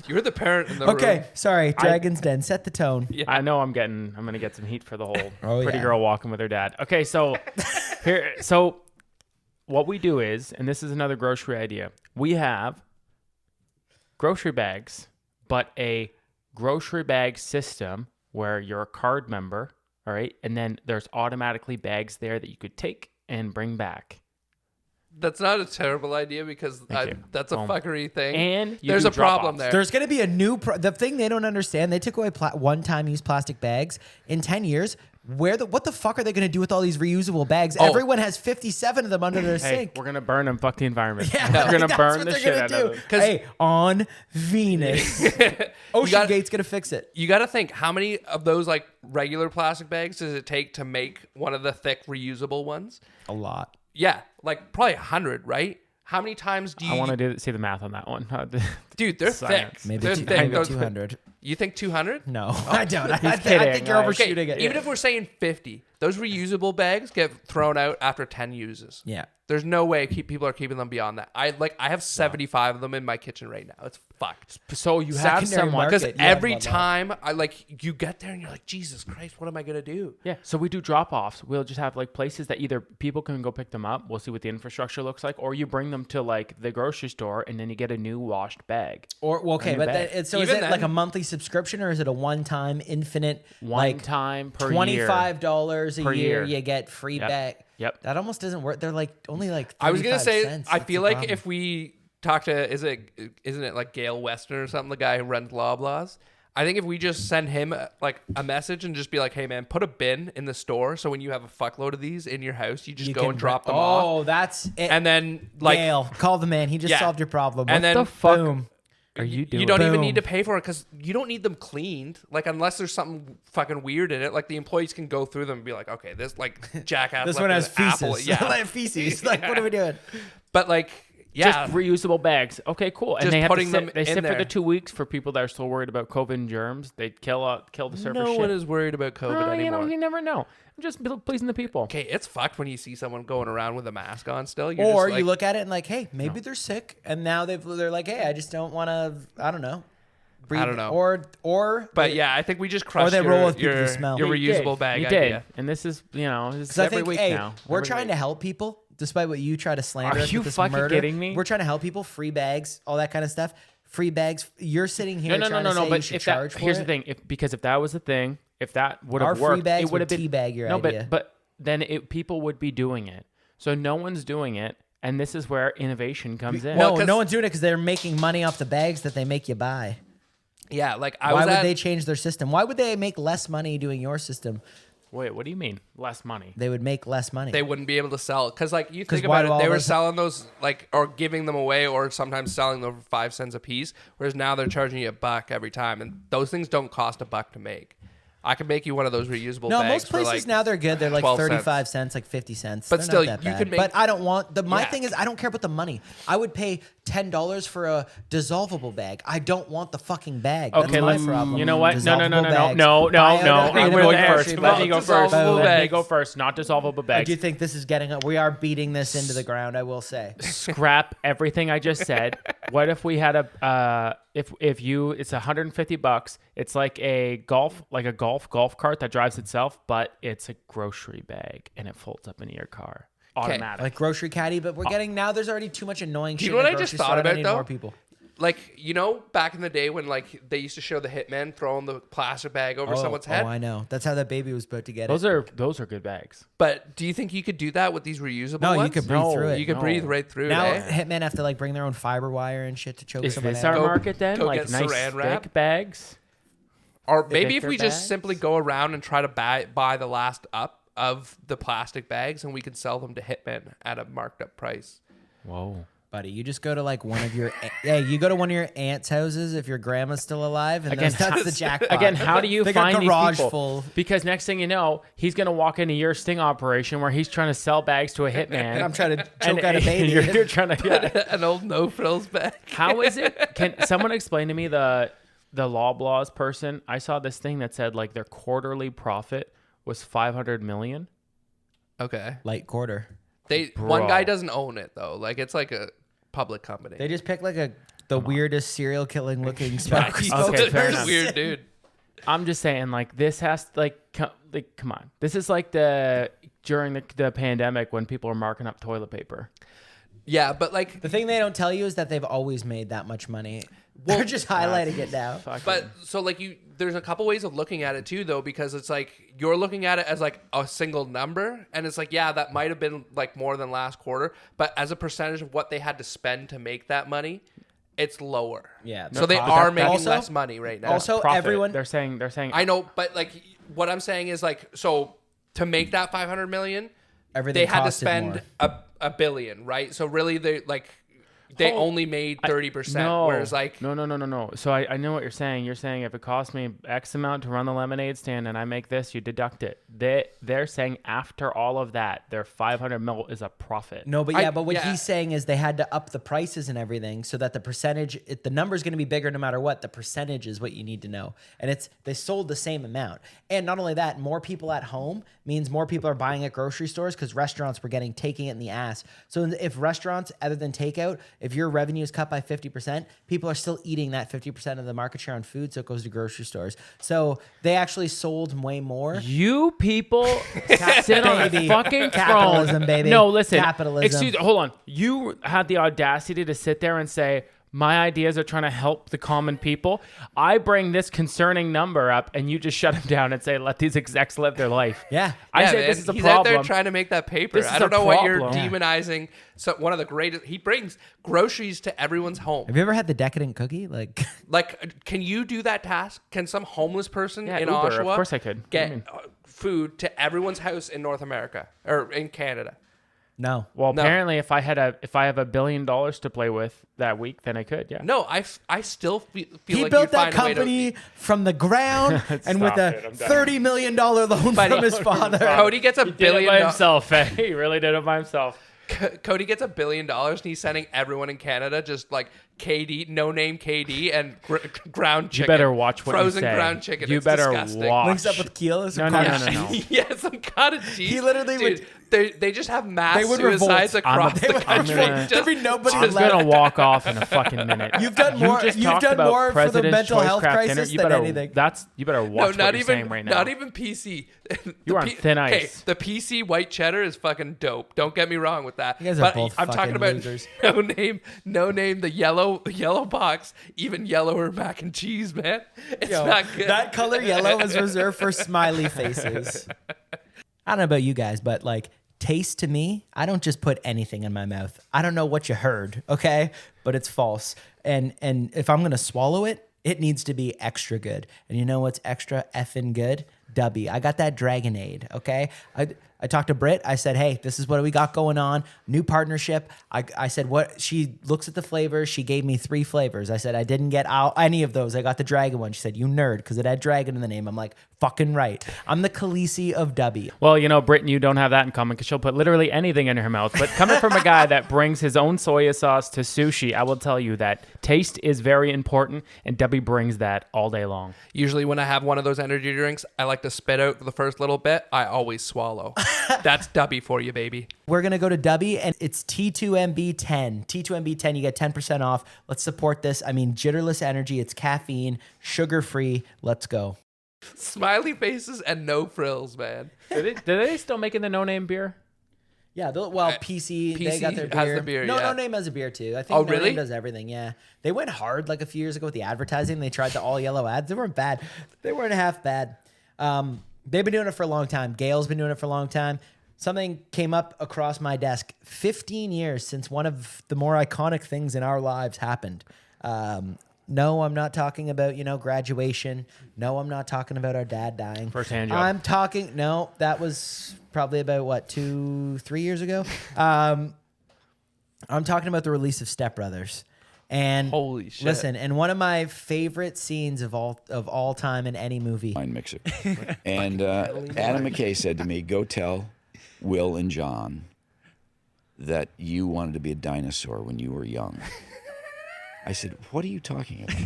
You're the parent in the room. Okay, sorry. Dragon's Den. Set the tone. Yeah. I know I'm gonna get some heat for the whole pretty yeah. girl walking with her dad. Okay, so so what we do is, and this is another grocery idea. We have grocery bags, but a grocery bag system where you're a card member, all right? And then there's automatically bags there that you could take and bring back. That's not a terrible idea because that's a fuckery thing. And there's a problem there. There's going to be a new... the thing they don't understand, they took away one-time use plastic bags. In 10 years, what the fuck are they going to do with all these reusable bags? Everyone has 57 of them under their sink. We're going to burn them. Fuck the environment. Yeah, we're going to burn the they're shit gonna out do. of them. Hey, on Venus. OceanGate's going to fix it. You got to think, how many of those like regular plastic bags does it take to make one of the thick reusable ones? A lot. Yeah, like probably 100, right? How many times do you... I want to see the math on that one. Dude, they're thick. Maybe they're thick. 200. You think 200? No, I don't. I kidding. think you're overshooting it. Even if we're saying 50, those reusable bags get thrown out after 10 uses. Yeah. There's no way people are keeping them beyond that. I have 75 of them in my kitchen right now. It's fucked. So you have someone... Because every time you get there and you're like, Jesus Christ, what am I going to do? Yeah. So we do drop-offs. We'll just have like places that either people can go pick them up. We'll see what the infrastructure looks like. Or you bring them to like the grocery store and then you get a new washed bag. Or is it like a monthly subscription or is it a one-time infinite time per year? $25 a year you get free bag? Yep. That almost doesn't work. They're like only like 35 I was gonna say cents. I feel like if we talk to isn't it like Galen Weston or something, the guy who runs Loblaws? I think if we just send him like a message and just be like, hey man, put a bin in the store so when you have a fuckload of these in your house, you just go and drop them off. Oh, that's it. And then like Gail, call the man. He just solved your problem. And then the fuck boom. Are you doing? You don't even need to pay for it because you don't need them cleaned. Like unless there's something fucking weird in it. Like the employees can go through them and be like, okay, this like jackass. This left one has an apple. feces. Yeah, feces. Like what are we doing? But like, yeah, just reusable bags. Okay, cool. And Just they have putting to them sit, they in sit there. for the 2 weeks for people that are still worried about COVID and germs. They kill the surface. no one is worried about COVID anymore. You never know. I'm just pleasing the people. Okay, it's fucked when you see someone going around with a mask on still. You're Or just like, you look at it and like, hey, maybe they're sick, and now they're like, hey, I just don't want to. I don't know. Breathe. I don't know. Or. But yeah, I think we just crushed they roll with people your who smell. reusable bag you idea. did. And this is this is I every think, week hey, now. we're Every trying week. to help people. despite what you try to slander Are us you with this fucking murder. kidding me? We're trying to help people, free bags, all that kind of stuff. Free bags. You're sitting here trying to say you but should if charge that, for here's it. the thing, because if that was the thing, if that would Our have free worked, bags it would have would been teabag your idea. but then people would be doing it. So no one's doing it, and this is where innovation comes in. No one's doing it because they're making money off the bags that they make you buy. Yeah, like Why would they change their system? Why would they make less money doing your system? Wait, what do you mean less money? They would make less money. They wouldn't be able to sell because, like, you 'Cause think why about do it, all they were those- selling those like or giving them away, or sometimes selling them for 5 cents a piece. Whereas now they're charging you $1 every time, and those things don't cost $1 to make. I could make you one of those reusable No, bags. most places for like now they're good. They're like 12 35 cents, like 50 cents. But They're still, not that you bad. could make- But I don't want my Yeah. thing is I don't care about the money. I would pay $10 for a dissolvable bag. I don't want the fucking bag. That's Okay, my let's. problem. You know what? No. Dissolvable bags. I'm Biodegradable going grocery first. Let me bags. go first. Dissolvable Let me bags. go first. Not dissolvable I bags. do think this is getting up. We are beating this into the ground. I will say. Scrap everything I just said. What if we had if you it's $150. It's like a golf cart that drives itself, but it's a grocery bag and it folds up into your car. Automatic. Like grocery caddy, but we're getting now. There's already too much annoying Do shit. you know in what the I just grocery thought store. I about, need though? More people. Like, you know, back in the day when like they used to show the hitman throwing the plastic bag over someone's head. Oh, I know. That's how that baby was put to get those it. are good bags. But do you think you could do that with these reusable No, ones? you could breathe through it. You could breathe right through Now it. Eh? hitmen have to like bring their own fiber wire and shit to choke Is someone this out. our market then? go Like get nice saran wrap? thick bags? Or maybe if thicker we just bags? simply go around and try to buy the last up of the plastic bags, and we can sell them to hitmen at a marked up price. Whoa. Buddy, you just go to like one of your you go to one of your aunt's houses if your grandma's still alive, and Again, that's the jackpot. Again, how do you they got find garage these people? full. Because next thing you know, he's gonna walk into your sting operation where he's trying to sell bags to a hitman. And I'm trying to and choke out a baby. You're trying to. An old no frills bag. How is it? Can someone explain to me the Loblaws person? I saw this thing that said like their quarterly profit was 500 million. Okay. Light quarter. One guy doesn't own it though. Like it's like a public company. They just pick like the weirdest serial killing looking smoke. Okay, fair enough. Weird dude. I'm just saying, like this has come on. This is like during the pandemic when people are marking up toilet paper. Yeah, but like The thing they don't tell you is that they've always made that much money. They're just highlighting it now. But so like there's a couple ways of looking at it too though, because it's like you're looking at it as like a single number, and it's like, yeah, that might have been like more than last quarter, but as a percentage of what they had to spend to make that money, it's lower. Yeah. So they are making less money right now. Also, Profit. everyone They're saying I know, but like what I'm saying is like, so to make that 500 million, everything they had to costed spend more. a billion, right? So really they only made 30%, No. whereas like No. So I know what you're saying. You're saying if it costs me X amount to run the lemonade stand and I make this, you deduct it. They're saying after all of that, their 500 mil is a profit. No, but what he's saying is they had to up the prices and everything so that the percentage, the number is going to be bigger no matter what. The percentage is what you need to know. And they sold the same amount. And not only that, more people at home means more people are buying at grocery stores because restaurants were taking it in the ass. So if restaurants, other than takeout, if your revenue is cut by 50%, people are still eating that 50% of the market share on food, so it goes to grocery stores. So they actually sold way more. You people sit on a fucking Capitalism, throne. baby. No, listen. Capitalism. Hold on. You had the audacity to sit there and say, my ideas are trying to help the common people. I bring this concerning number up, and you just shut them down and say, let these execs live their life. Yeah. I say man, this is a he's problem. out there trying to make that paper. This is I don't a know what you're problem. demonizing. So one of the greatest, he brings groceries to everyone's home. Have you ever had the decadent cookie? Like, can you do that task? Can some homeless person Yeah, in Uber, Oshawa of course I could. get food to everyone's house in North America or in Canada? No. Well, No. apparently, if I have $1 billion to play with that week, then I could. Yeah. No, I still feel He like built you that find a way company from the ground and with Stop it, I'm a done. $30 million loan from his father. Cody gets He did it by himself. Eh? He really did it by himself. Cody gets $1 billion and he's sending everyone in Canada just like KD, no name KD, and ground chicken. You better watch what frozen you say. ground chicken. You It's better disgusting. watch. Links up with Keelis. No. Yeah, some cottage cheese. He literally Dude, they just have mass They would suicides revolt. across the country. There'd be nobody I'm left. gonna walk off in a fucking minute. You've done more. just You've talked done about more for the President's mental Choice health Craft Dinner. crisis You than better, anything. You better watch No, what not you're even saying right now. not even PC. You're on thin ice. Okay, the PC white cheddar is fucking dope. Don't get me wrong with that. You guys are But both I'm talking fucking about losers. no name, the yellow box, even yellower mac and cheese, man. It's Yo, not good. that color yellow is reserved for smiley faces. I don't know about you guys, but like taste to me, I don't just put anything in my mouth. I don't know what you heard, okay? But it's false. And if I'm gonna swallow it, it needs to be extra good. And you know what's extra effing good? Dubby. I got that Dragonade, okay? I talked to Britt. I said, hey, this is what we got going on. New partnership. I said, what? She looks at the flavors. She gave me 3 flavors. I said, I didn't get any of those. I got the dragon one. She said, you nerd, because it had dragon in the name. I'm like, fucking right. I'm the Khaleesi of Dubby. Well, you know, Britt and you don't have that in common because she'll put literally anything in her mouth. But coming from a guy that brings his own soya sauce to sushi, I will tell you that taste is very important, and Dubby brings that all day long. Usually when I have one of those energy drinks, I like to spit out for the first little bit. I always swallow. That's Dubby for you, baby. We're going to go to Dubby, and it's T2MB10. T2MB10, you get 10% off. Let's support this. I mean, jitterless energy. It's caffeine, sugar-free. Let's go. Smiley faces and no frills, man. Do they still making the no-name beer? Yeah, PC, they got their beer. has the beer, No yeah. Name has a beer too. I think Oh, No really? Name does everything, yeah. They went hard like a few years ago with the advertising. They tried the all yellow ads. They weren't bad. They weren't half bad. They've been doing it for a long time. Gail's been doing it for a long time. Something came up across my desk 15 years since one of the more iconic things in our lives happened. No, I'm not talking about, graduation. No, I'm not talking about our dad dying. First-hand job. I'm talking, no, that was probably about, 2-3 years ago? I'm talking about the release of Step Brothers. And Holy shit. listen, and one of my favorite scenes of all time in any movie. Wine mixer. And Adam McKay said to me, go tell Will and John that you wanted to be a dinosaur when you were young. I said, what are you talking about?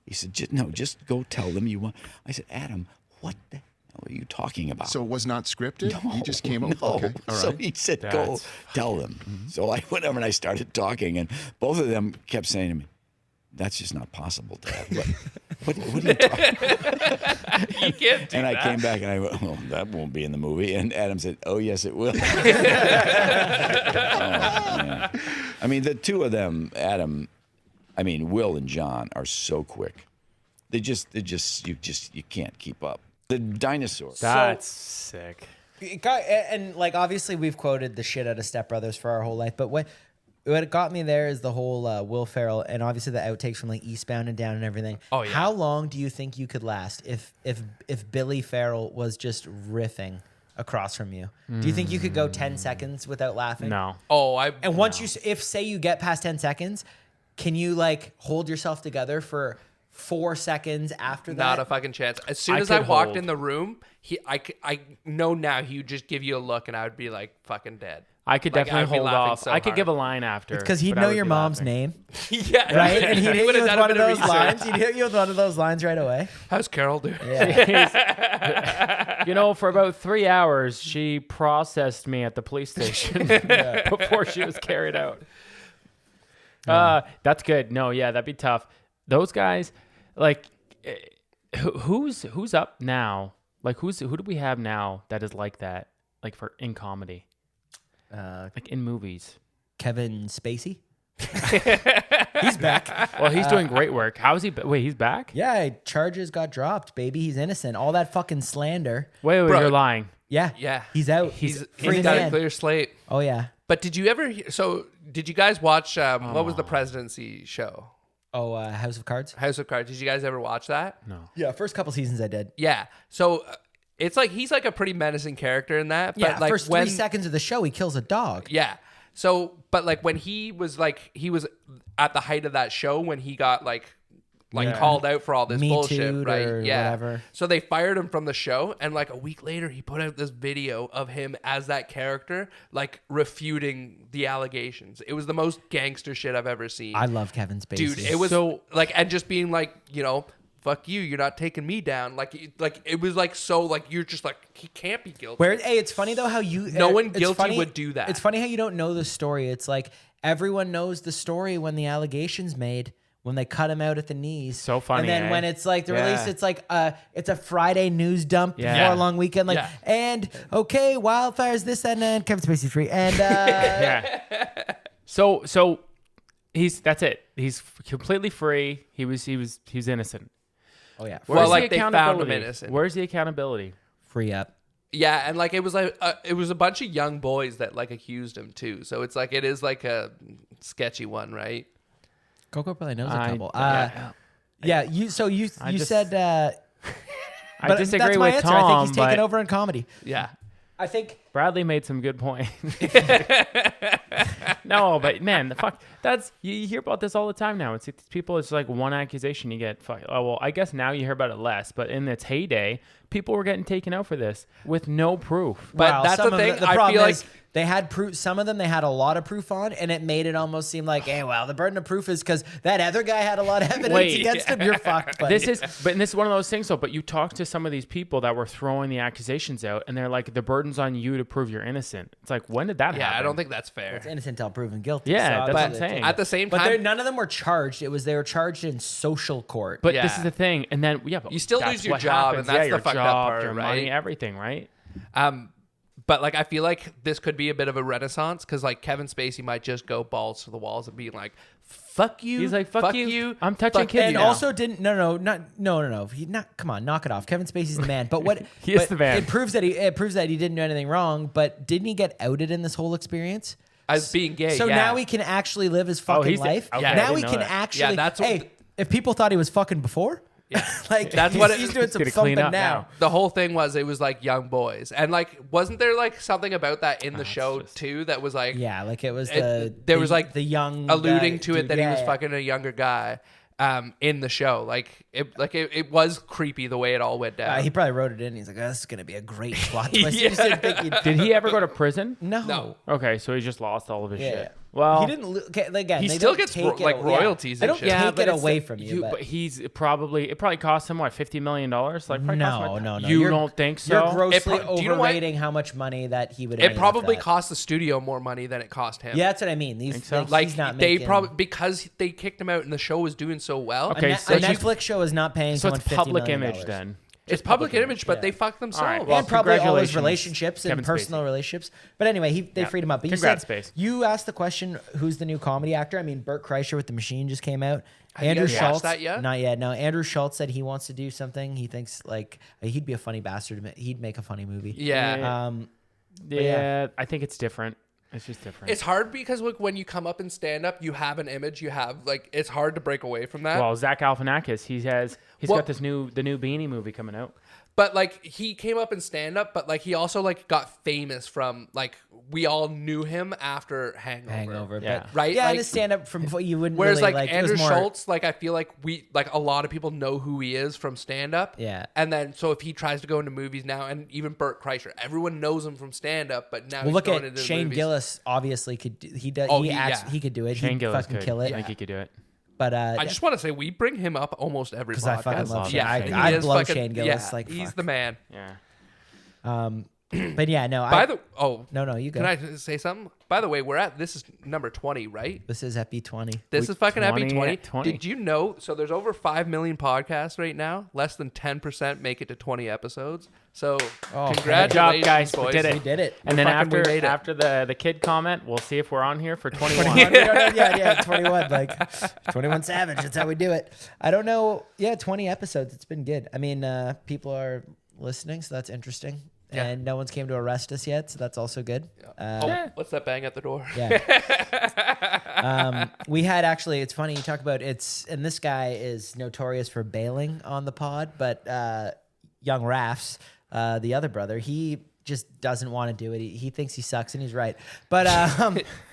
He said, just go tell them you want. I said, Adam, what the hell are you talking about? So it was not scripted? No, You just came up? No. Okay. All So right. he said, go tell them. Mm-hmm. So I went over and I started talking, and both of them kept saying to me, that's just not possible, Dad. What are you talking about? You can't do And I that. came back and I went, well, that won't be in the movie. And Adam said, oh, yes, it will. Yeah. I mean, the two of them, Will and John are so quick. You can't keep up. The dinosaurs. That's sick. And obviously we've quoted the shit out of Step Brothers for our whole life, but what got me there is the whole Will Ferrell and obviously the outtakes from Eastbound and Down and everything. Oh, yeah. How long do you think you could last if Billy Farrell was just riffing across from you? Do you think you could go 10 seconds without laughing? No. And once say you get past 10 seconds, can you hold yourself together for 4 seconds after that? Not a fucking chance. As soon I as I could walked hold. in the room, I know now he would just give you a look and I would be fucking dead. I could Like, definitely I'd be hold laughing off. so I could hard. give a line after. It's because he'd but I know would your be mom's laughing. name. Yeah. Right? And he'd hit would've you with done a one of bit of those research. lines. He'd hit you with one of those lines right away. How's Carol doing? Yeah. For about 3 hours, she processed me at the police station before she was carried out. That's good. No, yeah, that'd be tough. Those guys, who's up now? Who do we have now that is like that? In comedy, in movies. Kevin Spacey. He's back. Well, he's doing great work. How is he? Wait, he's back? Yeah, charges got dropped, baby. He's innocent. All that fucking slander. Wait, Bro. you're lying. Yeah. Yeah. He's out. He's free got a man. clear slate. Oh, yeah. But did you ever did you guys watch what was the presidency show? Oh, House of Cards? House of Cards. Did you guys ever watch that? No. Yeah, first couple seasons I did. Yeah. So it's he's a pretty menacing character in that. Yeah, But first 3 seconds of the show, he kills a dog. Yeah. So, but when he was at the height of that show when he got called out for all this Me bullshit, Too'd right? or Yeah. whatever. So they fired him from the show, and a week later, he put out this video of him as that character, refuting the allegations. It was the most gangster shit I've ever seen. I love Kevin Spacey. Dude, it was and just being fuck you, you're not taking me down. It was you're just he can't be guilty. It's funny though how you No one it's guilty funny- would do that. It's funny how you don't know the story. It's everyone knows the story when the allegations made. when they cut him out at the knees. So funny, And then eh? when it's like the Yeah. release, it's like it's a Friday news dump Yeah. before a long weekend. Like, Yeah. and okay, wildfires, this and then Kevin Spacey free. And Yeah. So that's it. He's completely free. He was innocent. oh yeah, Where's Well, the like, they found him accountability? innocent. Where's the accountability? free up. Yeah, and like it was a bunch of young boys that like accused him too. So it's like it is like a sketchy one, right? Coco probably knows a I- couple. yeah. Yeah, you just- said. I but disagree that's my with answer. Tom. I think he's taken but over in comedy. Yeah. I think Bradley made some good points. No, but man, the fuck, that's you hear about this all the time now. It's people. It's like one accusation you get. Oh well, I guess now you hear about it less. But in its heyday, people were getting taken out for this with no proof. But well, that's some the of thing. The I problem feel is like they had proof. Some of them they had a lot of proof on, and it made it almost seem like, hey, well, the burden of proof is because that other guy had a lot of evidence Wait. against him. You're fucked. Buddy. This is one of those things though. But you talk to some of these people that were throwing the accusations out, and they're like, the burden's on you to prove you're innocent. It's like, when did that happen? I don't think that's fair. It's innocent until proven guilty. Yeah, so that's what I'm obviously saying. At the same But time, none of them were charged. They were charged in social court. But Yeah. this is the thing, and then but You still that's lose your what job, happens. and that's yeah, the your fucked up job, part, your right? money, everything, right? But like I feel like this could be a bit of a renaissance because like Kevin Spacey might just go balls to the walls and be like, "Fuck you." He's like, "Fuck you. I'm touching fuck kids and you." now. also didn't no. He not come on, knock it off. Kevin Spacey's the man. But what He is but the man. It proves that he didn't do anything wrong. But didn't he get outed in this whole experience? as being gay. So yeah. now he can actually live his fucking he's the- life. okay, I now didn't he know can that. actually. Yeah, that's what hey, if people thought he was fucking before, like That's what he's doing He's some gonna clean thumping up now. The whole thing was it was like young boys, and like wasn't there like something about that in the show just- too that was like Yeah, like it was there was like the young alluding guy, to it dude. that he Yeah, was yeah. fucking a younger guy in the show. Like it was creepy the way it all went down. He probably wrote it in. He's like, oh, "This is gonna be a great plot twist." He Yeah. just didn't think he'd- Did he ever go to prison? No. No. Okay, so he just lost all of his Yeah. shit. Well, He didn't. Okay, again, He they still don't gets take ro- it like away. royalties They and don't shit. take it it's away the- from you. But he's probably it probably cost him what $50 million. Like probably cost him, No. You You're- don't think so? You're grossly do you know what? overrating how much money that he would. It have probably cost. cost the studio more money than it cost him. Yeah, that's what I mean. These so? Like he's not they making, probably because they kicked him out and the show was doing so well. Okay, a so Netflix show is not paying So someone it's $50 public million. image then. It's public image, but yeah. they fucked themselves. All right, well, And probably all his congratulations, relationships and Kevin personal Spacey. relationships. But anyway, they Yeah. freed him up. But Congrats, you said Space. you asked the question, who's the new comedy actor? I mean, Bert Kreischer with The Machine just came out. you Andrew guys watched Schulz, that yet? not yet. No, Andrew Schulz said he wants to do something. He thinks like he'd be a funny bastard. He'd make a funny movie. Yeah. Yeah, I think it's different. It's just different. It's hard because like when you come up and stand up, you have an image. You have like it's hard to break away from that. Well, Zach Galifianakis, he's Well- got the new Beanie movie coming out. But like he came up in stand up, but like he also like got famous from like we all knew him after Hangover. Yeah. But, Right? Yeah, Like- and his stand up from before you wouldn't. Whereas really, like it was Andrew more, Schulz, like I feel like a lot of people know who he is from stand up. Yeah. And then so if he tries to go into movies now, and even Bert Kreischer, everyone knows him from stand up, but now Well, he's look going at into Shane movies. Gillis. Obviously, could he does Oh, he acts yeah. he could do it. Shane He'd Gillis fucking could. kill it. I think he could do it. But I just want to say we bring him up almost every because podcast. I fucking love Shane. Yeah, Shane. he I is blow fucking- Shane Gillis. yeah, Like he's fuck. the man. Yeah. But yeah, no. No, you go. Can I say something? By the way, this is number 20, right? This is Epi 20. This is fucking Epi 20. 20. Did you know? So there's over 5 million podcasts right now. Less than 10% make it to 20 episodes. So Oh, congratulations, Good job, guys. boys. We did it. We did it. And then we made it. after the kid comment, we'll see if we're on here for 21. yeah, 21. Like 21 Savage. That's how we do it. I don't know. Yeah, 20 episodes. It's been good. I mean, people are listening, so that's interesting. Yeah. And no one's came to arrest us yet, so that's also good. What's that bang at the door? Yeah. We had actually, it's funny you talk about and this guy is notorious for bailing on the pod, but young Rafts, the other brother, he just doesn't want to do it. He thinks he sucks, and he's right. But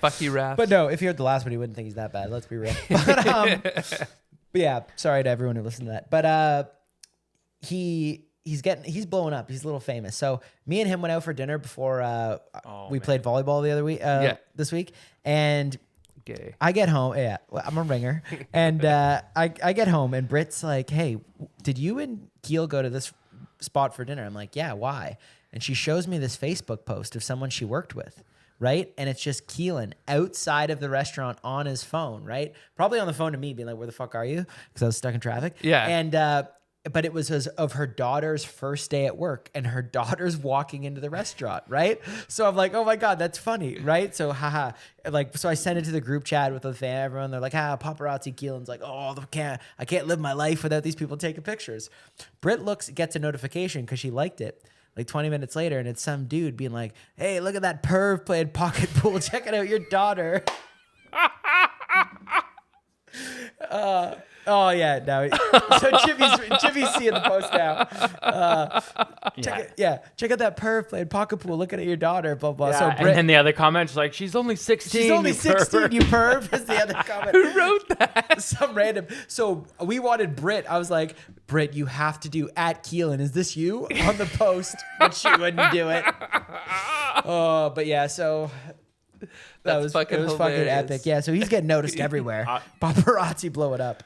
Fuck you, Raph. but no, if you heard the last one, he wouldn't think he's that bad. Let's be real. But yeah, sorry to everyone who listened to that. But he's blowing up. He's a little famous. So me and him went out for dinner before we played volleyball the other week. This week, and Gay. I get home. Yeah, well, I'm a ringer, and I get home, and Britt's like, "Hey, did you and Keel go to this spot for dinner?" I'm like, "Yeah, why?" And she shows me this Facebook post of someone she worked with right? And it's just Keelan outside of the restaurant on his phone, right? Probably on the phone to me, being like, "Where the fuck are you?" Because I was stuck in traffic. Yeah. And but it was of her daughter's first day at work, and her daughter's walking into the restaurant, right? So I'm like, "Oh my god, that's funny," right? So haha, like, so I sent it to the group chat with the fan, everyone. They're like, paparazzi. Keelan's like, "Oh, I can't live my life without these people taking pictures." Britt gets a notification because she liked it. Like 20 minutes later, and it's some dude being like, "Hey, look at that perv playing pocket pool. Checking out your daughter." Oh yeah, no. So Jimmy's seeing the post now. Check out that perv playing pocket pool. Looking at your daughter. Blah blah. Yeah, So and then the other comment's like, "She's only 16. She's only you 16. pervert." You perv. Is the other comment. Who wrote that? Some random. So we wanted Britt. I was like, "Britt, you have to do @Keelan. Is this you?" on the post, but she wouldn't do it. Oh, but yeah. So. It was fucking epic. Yeah, so he's getting noticed everywhere. Paparazzi blow it up.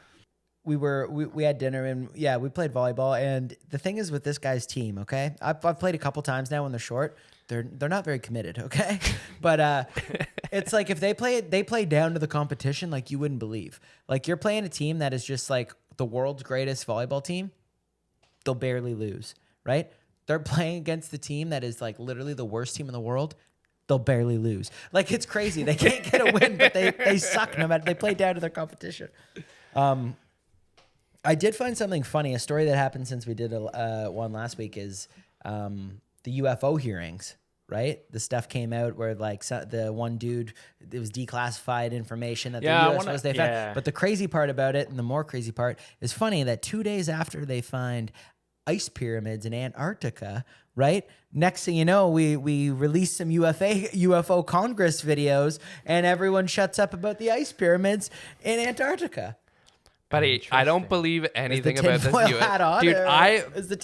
We had dinner and we played volleyball. And the thing is with this guy's team, okay? I've played a couple times now when they're short. They're not very committed, okay? But it's like if they play down to the competition like you wouldn't believe. Like you're playing a team that is just like the world's greatest volleyball team, they'll barely lose, right? They're playing against the team that is like literally the worst team in the world. They'll barely lose. Like it's crazy. They can't get a win, but they suck no matter. They play down to their competition. I did find something funny. A story that happened since we did one last week is the UFO hearings. Right, the stuff came out where like the one dude, it was declassified information that the UFOs they found. But the crazy part about it, and the more crazy part, is funny that 2 days after they find ice pyramids in Antarctica, right? Next thing you know, we release some UFO Congress videos, and everyone shuts up about the ice pyramids in Antarctica. Buddy, I don't believe anything about this UFO. Dude,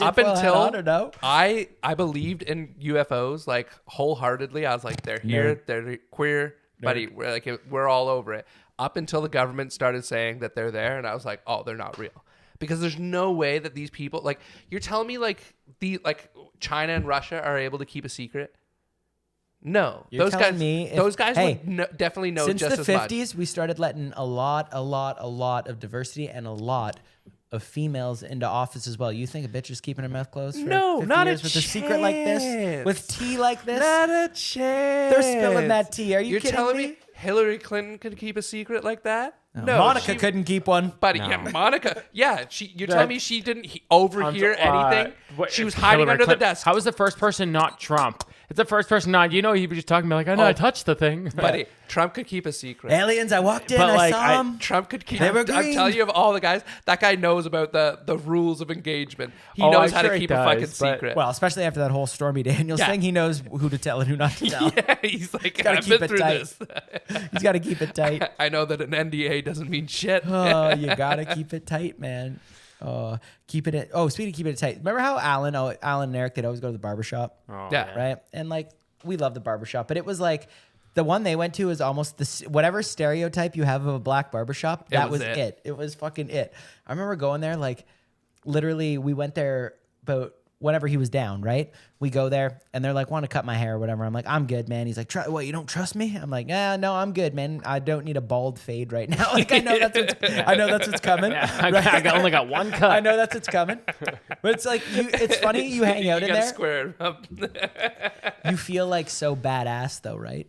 up until I believed in UFOs like wholeheartedly. I was like, they're here, they're queer, buddy. We're all over it. Up until the government started saying that they're there, and I was like, oh, they're not real. Because there's no way that these people, like, you're telling me like China and Russia are able to keep a secret? No, those guys would definitely know just as much. Since the 50s, we started letting a lot of diversity and a lot of females into office as well. You think a bitch is keeping her mouth closed? For no, 50 not years a with chance. a secret like this, with tea like this. Not a chance. They're spilling that tea. Are you You're kidding telling me? Hillary Clinton could keep a secret like that? No, Monica couldn't keep one. Buddy, Monica. Yeah, you're telling me she didn't overhear anything? She was hiding under the desk. How was the first person not Trump? It's the first person not. You know, he was just talking about like, I know I touched the thing. Buddy, Trump could keep a secret. Aliens, I walked in, I saw them. Trump could keep. They were I'm green. telling you, of all the guys, that guy knows about the rules of engagement. He knows how to keep a fucking secret. Well, especially after that whole Stormy Daniels thing, he knows who to tell and who not to tell. Yeah, he's like, gotta I've keep been it through tight. this. He's got to keep it tight. I know that an NDA doesn't mean shit. Oh, you gotta keep it tight, man. Keep it. Speaking of keeping it tight, remember how Alan and Eric, they'd always go to the barbershop? Yeah. Right. And like, we love the barbershop, but it was like the one they went to is almost whatever stereotype you have of a black barbershop. That was it. It was fucking it. I remember going there, like literally we went there about whenever he was down, right? We go there and they're like, want to cut my hair or whatever. I'm like, I'm good, man. He's like, what, you don't trust me? I'm like, no, I'm good, man. I don't need a bald fade right now. Like, I know that's what's coming. Yeah, right? I only got one cut. I know that's what's coming. But it's like, it's funny you hang out in there. Square it up. You feel like so badass though, right?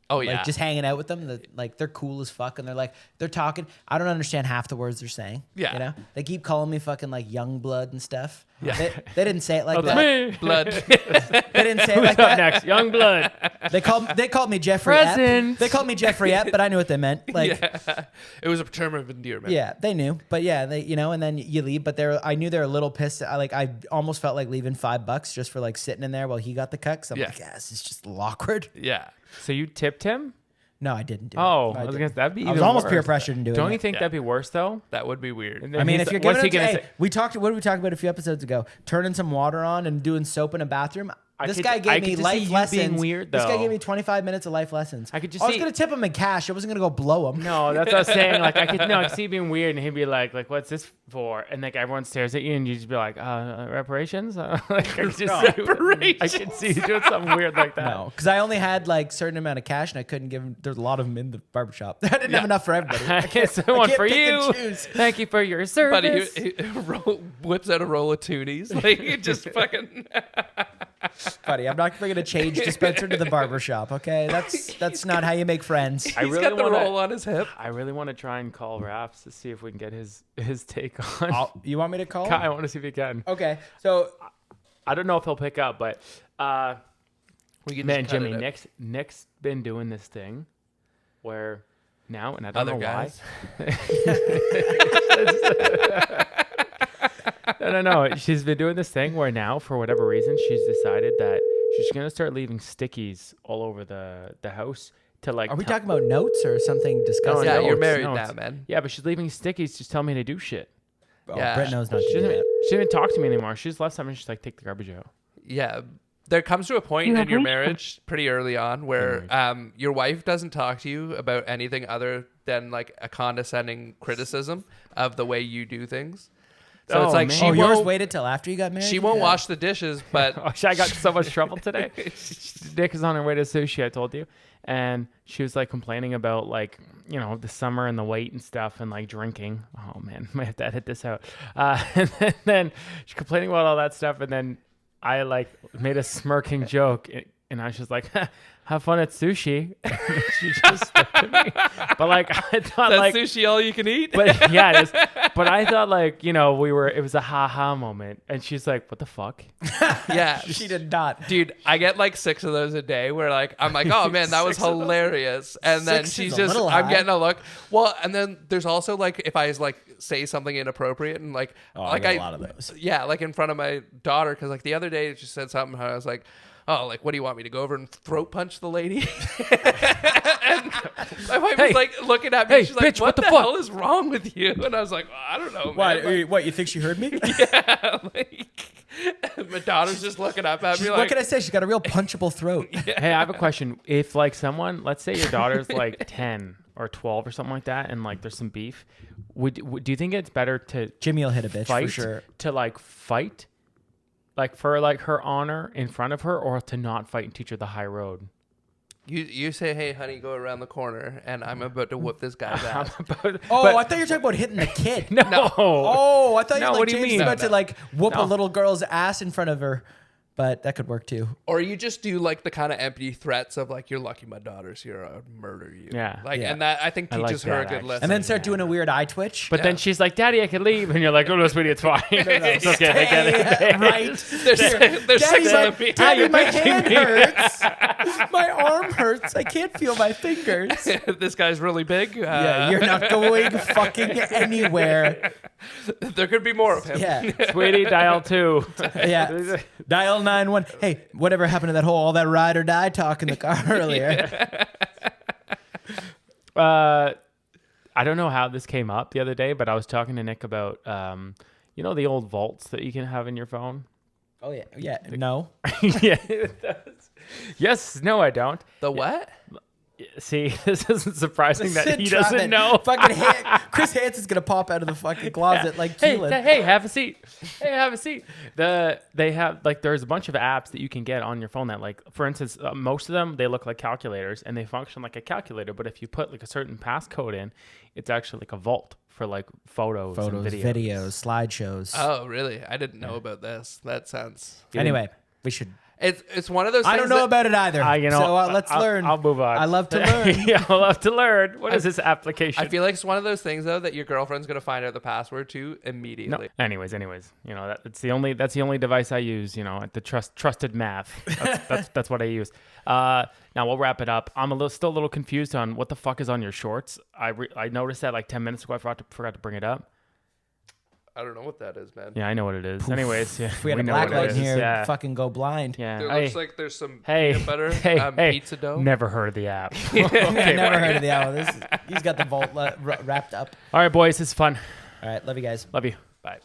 Oh yeah. Like just hanging out with them, like they're cool as fuck, and they're talking. I don't understand half the words they're saying. Yeah. You know, they keep calling me fucking like young blood and stuff. Yeah. They didn't say it like that. Me. Blood. They didn't say it like Who's that. up next? Young blood. They called me Jeffrey Present. Epp. They called me Jeffrey Epp, but I knew what they meant. Like, yeah. It was a term of endearment. yeah, they knew. But yeah, and then you leave. But I knew they're a little pissed. I almost felt like leaving $5 just for like sitting in there while he got the cut. So I'm like, this is just awkward. Yeah. So you tipped him? No, I didn't do it. Oh, I was gonna. That'd be. I was even almost worse. peer pressured into doing it. Don't you think that'd be worse though? That would be weird. And then I mean, he's if you're what's giving he it, gonna hey, say? what did we talk about a few episodes ago? Turning some water on and doing soap in a bathroom. This guy gave me life lessons. Being weird, though. This guy gave me 25 minutes of life lessons. I could just I was going to tip him in cash. I wasn't going to go blow him. No, that's what I was saying. Like I could see it being weird, and he'd be like, what's this for? And like everyone stares at you, and you just be like, reparations. Like I could see you doing something weird like that. No, because I only had like certain amount of cash, and I couldn't give him. There's a lot of them in the barbershop. I didn't have enough for everybody. I can't one for pick and you. choose. Thank you for your service. Buddy, he whips out a roll of tooties. Like he just fucking. Buddy, I'm not going to change dispenser to the barbershop. Okay, that's not how you make friends. He's got the roll on his hip. I really want to try and call Raps to see if we can get his take on. You want me to call? I want to see if he can. Okay, so I don't know if he'll pick up, but we can man, just cut Jimmy, it Nick's been doing this thing where now, and I don't Other know guys. why. No. She's been doing this thing where now, for whatever reason, she's decided that she's gonna start leaving stickies all over the house to like. Are we talking about notes or something disgusting? Yeah, you're notes, married notes. now, man. Yeah, but she's leaving stickies just tell me to do shit. Oh, Yeah. Brett knows not to She do doesn't, that. she didn't talk to me anymore. She just left something. She's like, take the garbage out. Yeah. There comes to a point in your marriage pretty early on where your wife doesn't talk to you about anything other than like a condescending criticism of the way you do things. So it's like man. she yours won't waited till after you got married? she won't wash the dishes, but I got so much trouble today. Nick is on her way to sushi, I told you. And she was like complaining about like, the summer and the weight and stuff and like drinking. Oh man, might have to edit this out. And then she's complaining about all that stuff. And then I like made a smirking joke and I was just like, have fun at sushi. And she just looked at me. But like, I thought that's like sushi all you can eat. But yeah, it is. But I thought like, it was a ha-ha moment. And she's like, what the fuck? Yeah. She did not. Dude, I get like 6 of those a day where like, I'm like, oh man, that was hilarious. And then 6 she's is a just, little I'm high. getting a look. Well, and then there's also like, if I like say something inappropriate and like, I get a lot of those. Yeah, like in front of my daughter. Cause like the other day she said something, I was like, oh, like, what do you want me to go over and throat punch the lady? And my wife was like looking at me. Hey, she's like, bitch, what the what the fuck? hell is wrong with you? And I was like, I don't know, man. Like, What, you think she heard me? yeah, like, my daughter's just looking up at me like, What can I say? She's got a real punchable throat. Hey, I have a question. If like someone, let's say your daughter's like 10 or 12 or something like that, and like there's some beef, do you think it's better to Jimmy will hit a bitch fight, for sure. to like fight, like for like her honor in front of her, or to not fight and teach her the high road? You say, hey, honey, go around the corner, and I'm about to whoop this guy's ass. I thought you were talking about hitting the kid. No. Oh, I thought No, you what do you James mean? about to like whoop No. a little girl's ass in front of her, but that could work too. Or you just do like the kind of empty threats of like, you're lucky my daughter's here, I'll murder you. Yeah. Like, Yeah. and that I think I like teaches her a that, good actually. lesson. And then start doing a weird eye twitch. But then she's like, Daddy, I can leave. And you're like, oh, no, sweetie, it's fine. It's okay. I get it. Right. There's 6 of them. Daddy, my hand hurts. My arm hurts. I can't feel my fingers. This guy's really big. Yeah, you're not going fucking anywhere. There could be more of him. Yeah. Sweetie, dial 2. Yeah. Dial 911. Hey, whatever happened to that whole all that ride or die talk in the car earlier? I don't know how this came up the other day, but I was talking to Nick about, the old vaults that you can have in your phone. Oh, yeah. Yeah. No. Yeah, it does. Yes. No, I don't. The what? See, this isn't surprising that Sid he doesn't Trapman. know. Fucking Chris Hansen's gonna pop out of the fucking closet like Keelan. Hey, have a seat. Hey, have a seat. They have like there's a bunch of apps that you can get on your phone that like, for instance, most of them they look like calculators and they function like a calculator. But if you put like a certain passcode in, it's actually like a vault for like photos and videos, slideshows. Oh, really? I didn't know about this. That sounds. Anyway, we should. It's one of those. I things don't know that- about it either. So let's learn. I'll move on. I love to learn. Yeah, I love to learn. What is this application? I feel like it's one of those things though that your girlfriend's gonna find out the password to immediately. No. Anyways, that's the only device I use. At the trusted math. That's what I use. Now we'll wrap it up. I'm still a little confused on what the fuck is on your shorts. I noticed that like 10 minutes ago. I forgot to bring it up. I don't know what that is, man. Yeah, I know what it is. Anyways, yeah, If we had a know black what it light in is. here, Yeah. fucking go blind. Yeah. There looks like there's some hey, peanut butter, hey, pizza dough. Never heard of the app. I never heard of the owl. He's got the vault wrapped up. All right, boys, it's fun. All right, love you guys. Love you. Bye.